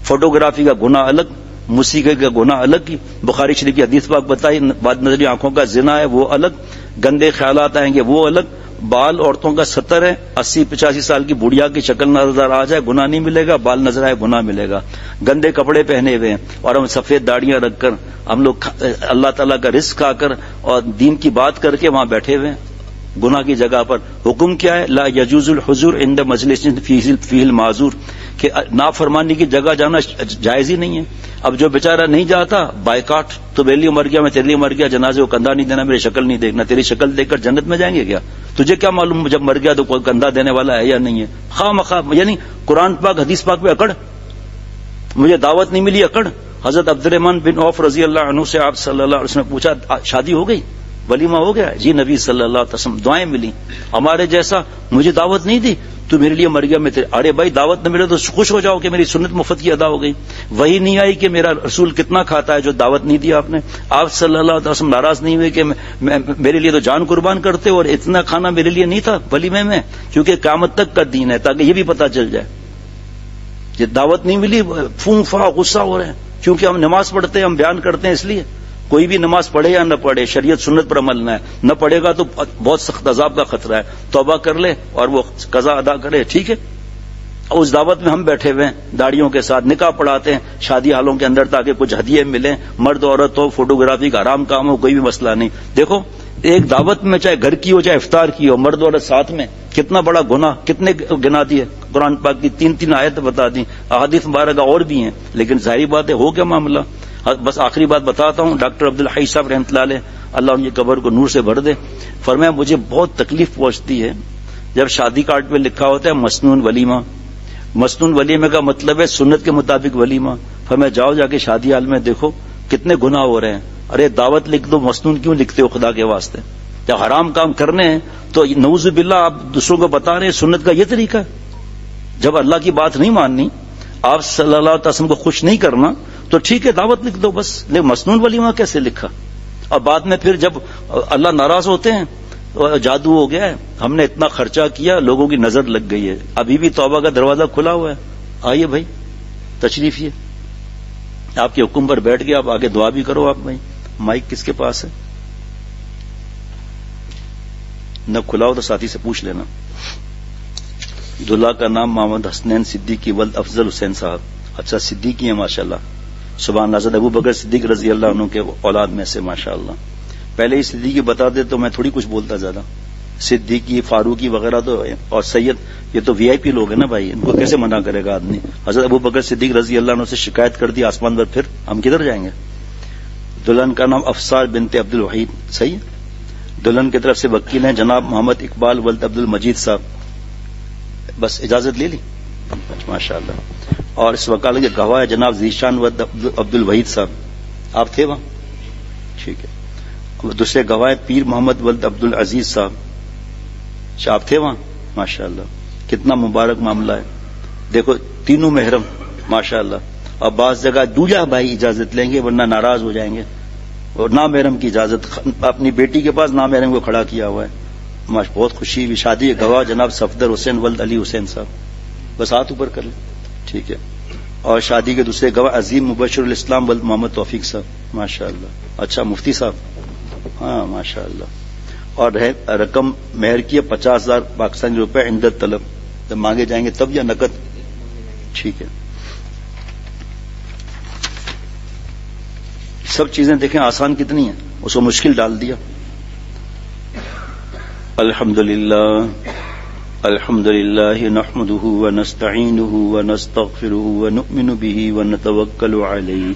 فوٹوگرافی کا گناہ الگ، موسیقی کا گناہ الگ، بخاری شریف کی حدیث پاک بتائی، بعد نظری آنکھوں کا زنا ہے وہ الگ، گندے خیالات آئیں گے وہ الگ، بال عورتوں کا 70 ہے، 80-85 سال کی بڑھیا کی شکل نظر آ جائے گناہ نہیں ملے گا، بال نظر آئے گناہ ملے گا۔ گندے کپڑے پہنے ہوئے ہیں اور ہم سفید داڑیاں رکھ کر، ہم لوگ اللہ تعالیٰ کا رزق کھا کر اور دین کی بات کر کے وہاں بیٹھے ہوئے ہیں گناہ کی جگہ پر۔ حکم کیا ہے؟ لا یجوز الحضور عند مجلس فیہ المعذور، کہ نافرمانی کی جگہ جانا جائز ہی نہیں ہے۔ اب جو بیچارہ نہیں جاتا، بائیکاٹ، تو میرے لیے مر گیا، میں تیرے لیے مر گیا، جنازے کو کندھا نہیں دینا، میری شکل نہیں دیکھنا، تیری شکل دیکھ کر جنت میں جائیں گے کیا؟ تجھے کیا معلوم جب مر گیا تو کوئی کندھا دینے والا ہے یا نہیں ہے؟ خواہ مخواہ، یعنی قرآن پاک حدیث پاک پہ اکڑ، مجھے دعوت نہیں ملی، اکڑ۔ حضرت عبد الرحمن بن عوف رضی اللہ عنہ سے آپ صلی اللہ علیہ وسلم نے پوچھا شادی ہو گئی، ولیمہ ہو گیا؟ جی نبی صلی اللہ علیہ وسلم دعائیں ملی، ہمارے جیسا مجھے دعوت نہیں دی، تو میرے لیے مر گیا، میں تیرے۔ ارے بھائی دعوت نہ ملے تو خوش ہو جاؤ کہ میری سنت مفت کی ادا ہو گئی۔ وہی نہیں آئی کہ میرا رسول کتنا کھاتا ہے جو دعوت نہیں دی آپ نے۔ آپ صلی اللہ علیہ وسلم ناراض نہیں ہوئے کہ میرے لیے تو جان قربان کرتے اور اتنا کھانا میرے لیے نہیں تھا ولیمے میں، کیونکہ قیامت تک کا دین ہے، تاکہ یہ بھی پتہ چل جائے۔ یہ دعوت نہیں ملی، فون فا غصہ ہو رہے ہیں، کیونکہ ہم نماز پڑھتے ہیں، ہم بیان کرتے ہیں، اس لیے کوئی بھی نماز پڑھے یا نہ پڑھے، شریعت سنت پر عمل نہ ہے، نہ پڑھے گا تو بہت سخت عذاب کا خطرہ ہے۔ توبہ کر لے اور وہ قضا ادا کرے، ٹھیک ہے۔ اور اس دعوت میں ہم بیٹھے ہوئے ہیں داڑیوں کے ساتھ، نکاح پڑھاتے ہیں شادی حالوں کے اندر تاکہ کچھ ہدیے ملیں، مرد عورت ہو، فوٹوگرافی کا حرام کام ہو، کوئی بھی مسئلہ نہیں۔ دیکھو ایک دعوت میں چاہے گھر کی ہو چاہے افطار کی ہو، مرد عورت ساتھ میں، کتنا بڑا گناہ، کتنے گنا دیے قرآن پاک کی 3 آیت بتا دی، احادیث مبارکہ اور بھی ہیں، لیکن ظاہری بات ہے ہو کیا معاملہ۔ بس آخری بات بتاتا ہوں، ڈاکٹر عبدالحی صاحب رحمۃ اللہ علیہ، اللہ ان کی قبر کو نور سے بھر دے، فرمایا مجھے بہت تکلیف پہنچتی ہے جب شادی کارڈ پہ لکھا ہوتا ہے مسنون ولیمہ۔ مسنون ولیمہ کا مطلب ہے سنت کے مطابق ولیمہ۔ فرمایا جاؤ جا کے شادی حال میں دیکھو کتنے گناہ ہو رہے ہیں۔ ارے دعوت لکھ دو، مسنون کیوں لکھتے ہو خدا کے واسطے؟ جب حرام کام کرنے ہیں تو نعوذ باللہ آپ دوسروں کو بتا رہے ہیں سنت کا یہ طریقہ ہے۔ جب اللہ کی بات نہیں ماننی، آپ صلی اللہ علیہ وسلم کو خوش نہیں کرنا، تو ٹھیک ہے دعوت لکھ دو بس، لیکن مسنون ولیمہ کیسے لکھا؟ اور بعد میں پھر جب اللہ ناراض ہوتے ہیں جادو ہو گیا ہے، ہم نے اتنا خرچہ کیا، لوگوں کی نظر لگ گئی ہے، ابھی بھی توبہ کا دروازہ کھلا ہوا ہے، آئیے بھائی تشریف، یہ آپ کے حکم پر بیٹھ گیا، آپ آگے دعا بھی کرو آپ بھائی، مائک کس کے پاس ہے؟ نہ کھلا ہو تو ساتھی سے پوچھ لینا. دلہا کا نام محمد حسنین صدیقی ولد افضل حسین صاحب. اچھا صدیقی ہیں ماشاءاللہ. سبحان اللہ. حضرت ابو بکر صدیق رضی اللہ عنہ کے اولاد میں سے ماشاءاللہ. پہلے ہی صدیقی بتا دے تو میں تھوڑی کچھ بولتا زیادہ. صدیقی فاروقی وغیرہ تو اور سید یہ تو وی آئی پی لوگ ہیں نا بھائی, ان کو کیسے منع کرے گا آدمی. حضرت ابو بکر صدیق رضی اللہ عنہ سے شکایت کر دی آسمان پر, پھر ہم کدھر جائیں گے. دلہن کا نام افسار بنت عبد الوحید. صحیح. دلہن کی طرف سے وکیل ہیں جناب محمد اقبال ولد عبد المجید صاحب. بس اجازت لے لی ماشاء اللہ. اور اس وکالت کے گواہ ہے جناب ذیشان ولد عبد الوحید صاحب. آپ تھے وہاں؟ ٹھیک ہے. دوسرے گواہ پیر محمد ولد عبد العزیز صاحب. آپ تھے وہاں؟ ماشاء اللہ. کتنا مبارک معاملہ ہے. دیکھو تینوں محرم ماشاء اللہ. اور بعض جگہ دوجا بھائی اجازت لیں گے ورنہ ناراض ہو جائیں گے. اور نامحرم کی اجازت اپنی بیٹی کے پاس نامحرم کو کھڑا کیا ہوا ہے. بہت خوشی ہوئی. شادی کے گواہ جناب صفدر حسین ولد علی حسین صاحب. بس ہاتھ اوپر کر لیں. ٹھیک ہے. اور شادی کے دوسرے گواہ عظیم مبشر الاسلام ولد محمد توفیق صاحب. ماشاء اللہ. اچھا مفتی صاحب. ہاں ماشاء اللہ. اور رقم مہر کی 50,000 پاکستانی روپے عندت طلب. جب مانگے جائیں گے تب یا نقد؟ ٹھیک ہے. سب چیزیں دیکھیں آسان کتنی ہیں, اس کو مشکل ڈال دیا. الحمدللہ نحمده ونستعینه ونستغفره ونؤمن به ونتوکل علیہ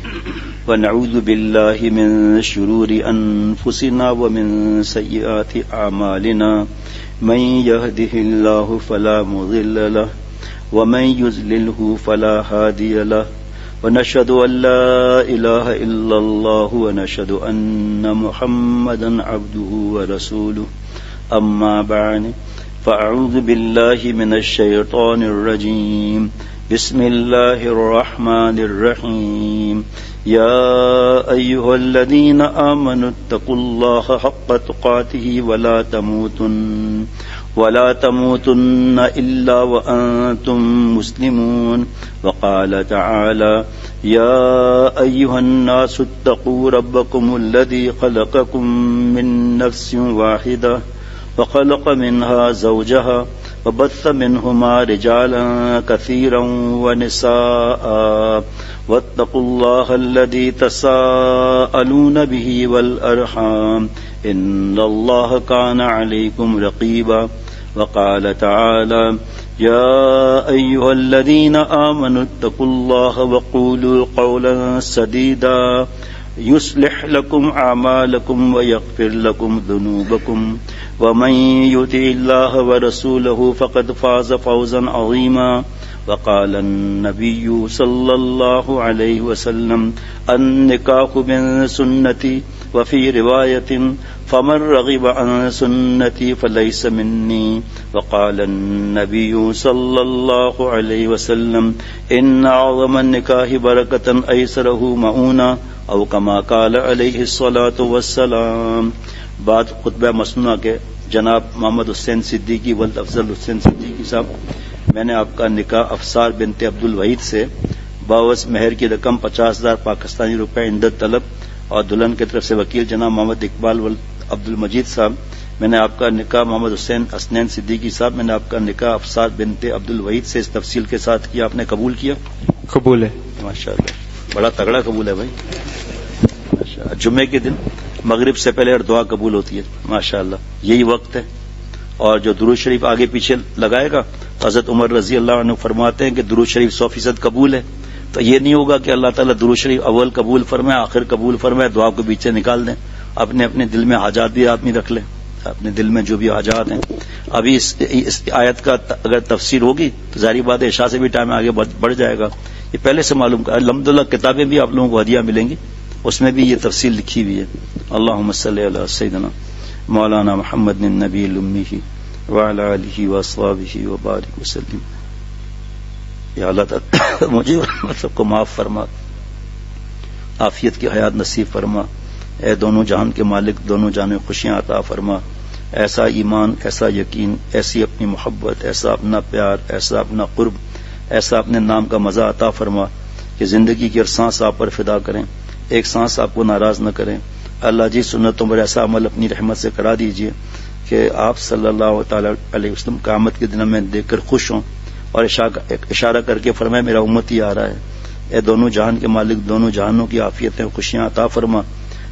ونعوذ باللہ من شرور انفسنا ومن سیئات اعمالنا من يهده اللہ فلا مضل له ومن يضلله فلا هادی له ونشهد ان لا الہ الا اللہ ونشهد ان محمدا عبده ورسوله. اما بعد فاعوذ باللہ من الشیطان الرجیم. بسم اللہ الرحمن الرحیم. یا ایہا الذین آمنوا اتقوا اللہ حق تقاته ولا تموتن الا وانتم مسلمون. وقال تعالی یا ایہا الناس اتقوا ربکم الذی خلقکم من نفس واحدہ وخلق منها زوجها وبث منهما رجالا كثيرا ونساء واتقوا الله الذي تساءلون به والأرحام إن الله كان عليكم رقيبا. وقال تعالى يا أيها الذين آمنوا اتقوا الله وقولوا قولا سديدا يصلح لكم أعمالكم ويغفر لكم ذنوبكم ومن يطع الله ورسوله فقد فاز فوزا عظيما. وقال النبي صلى الله عليه وسلم النكاح من سنتي وفي رواية فمن رغب عن سنتي فليس مني. وقال النبي صلى الله عليه وسلم إن أعظم النكاح بركة أيسره مؤونة او كما قال علیہ الصلاۃ والسلام. بعد خطبہ مسنونہ کے جناب محمد حسین صدیقی ولد افضل حسین صدیقی صاحب, میں نے آپ کا نکاح افسار بنت عبد الوحید سے باوس مہر کی رقم 50,000 پاکستانی روپے عندت طلب اور دلہن کی طرف سے وکیل جناب محمد اقبال ولد عبد المجید صاحب. میں نے آپ کا نکاح محمد حسین حسنین صدیقی صاحب, میں نے آپ کا نکاح افسار بنت عبد الوحید سے اس تفصیل کے ساتھ کیا. آپ نے قبول کیا؟ قبول ہے ماشاء اللہ. بڑا تگڑا قبول ہے بھائی. جمعے کے دن مغرب سے پہلے ہر دعا قبول ہوتی ہے ماشاء اللہ. یہی وقت ہے. اور جو درود شریف آگے پیچھے لگائے گا, حضرت عمر رضی اللہ عنہ فرماتے ہیں کہ درود شریف 100% قبول ہے. تو یہ نہیں ہوگا کہ اللہ تعالیٰ درود شریف اول قبول فرمائے آخر قبول فرمائے, دعا کو بیچ سے نکال دیں. اپنے اپنے دل میں حاجات بھی آدمی رکھ لیں, اپنے دل میں جو بھی حاجات ہیں. ابھی اس آیت کا اگر تفسیر ہوگی تو ظاہری بات ہے عشاء سے بھی ٹائم آگے بڑھ جائے گا. یہ پہلے سے معلوم کر. الحمدللہ کتابیں بھی آپ لوگوں کو ہدیہ ملیں گی, اس میں بھی یہ تفصیل لکھی ہوئی ہے. اللہم صلی علی سیدنا مولانا محمد النبی الامی وعلی آلہ واصحابہ وبارک وسلم. یا اللہ تعالی مجھے سب کو معاف فرما, عافیت کی حیات نصیب فرما. اے دونوں جہان کے مالک, دونوں جہان خوشیاں عطا فرما. ایسا ایمان, ایسا یقین, ایسی اپنی محبت, ایسا اپنا پیار, ایسا اپنا قرب, ایسا اپنے نام کا مزہ عطا فرما کہ زندگی کی ہر سانس آپ پر فدا کریں, ایک سانس آپ کو ناراض نہ کریں. اللہ جی سنتوں پر ایسا عمل اپنی رحمت سے کرا دیجیے کہ آپ صلی اللہ تعالی علیہ وسلم قیامت کے دن میں دیکھ کر خوش ہوں اور اشارہ کر کے فرمائے میرا امتی آ رہا ہے. اے دونوں جہان کے مالک، دونوں جہانوں کی عافیتیں خوشیاں عطا فرما.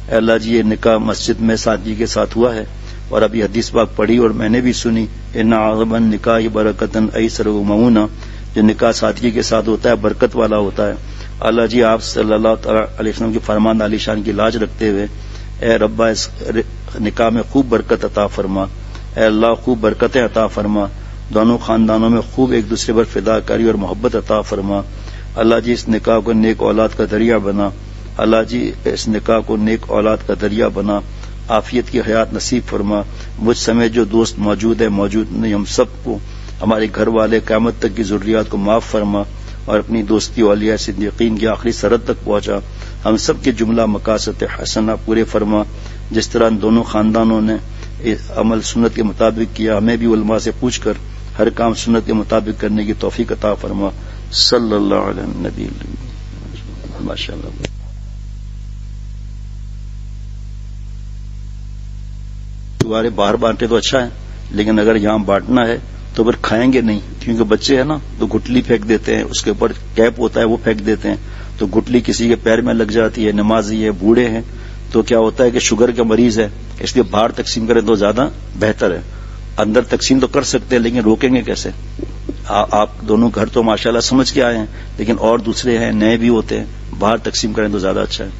اے اللہ جی یہ نکاح مسجد میں سادگی کے ساتھ ہوا ہے اور ابھی حدیث پاک پڑھی اور میں نے بھی سنی، ان اعظم النکاح برکتن ایسر و مؤونہ، جو نکاح سادگی کے ساتھ ہوتا ہے برکت والا ہوتا ہے. اللہ جی آپ صلی اللہ تعالی علیہ وسلم کے فرمان علی شان کی لاج رکھتے ہوئے اے ربا اس نکاح میں خوب برکت عطا فرما. اے اللہ خوب برکتیں عطا فرما، دونوں خاندانوں میں خوب ایک دوسرے پر فداکاری اور محبت عطا فرما. اللہ جی اس نکاح کو نیک اولاد کا ذریعہ بنا. اللہ جی اس نکاح کو نیک اولاد کا ذریعہ بنا، عافیت کی حیات نصیب فرما. مجھ سمیت جو دوست موجود ہے موجود نہیں، ہم سب کو، ہمارے گھر والے، قیامت تک کی ضروریات کو معاف فرما اور اپنی دوستی اولیاء صدیقین کی آخری سرحد تک پہنچا. ہم سب کے جملہ مقاصد حسنہ پورے فرما. جس طرح ان دونوں خاندانوں نے عمل سنت کے مطابق کیا، ہمیں بھی علماء سے پوچھ کر ہر کام سنت کے مطابق کرنے کی توفیق عطا فرما. صلی اللہ علیہ نبی. ماشاء اللہ. دوبارے باہر بانٹے تو اچھا ہے، لیکن اگر یہاں بانٹنا ہے تو پھر کھائیں گے نہیں، کیونکہ بچے ہیں نا تو گٹلی پھینک دیتے ہیں، اس کے اوپر کیپ ہوتا ہے وہ پھینک دیتے ہیں، تو گٹلی کسی کے پیر میں لگ جاتی ہے، نمازی ہے، بوڑھے ہیں، تو کیا ہوتا ہے کہ شوگر کا مریض ہے، اس لیے باہر تقسیم کریں تو زیادہ بہتر ہے. اندر تقسیم تو کر سکتے ہیں لیکن روکیں گے کیسے؟ آپ دونوں گھر تو ماشاءاللہ سمجھ کے آئے ہیں، لیکن اور دوسرے ہیں، نئے بھی ہوتے ہیں، باہر تقسیم کریں تو زیادہ اچھا ہے.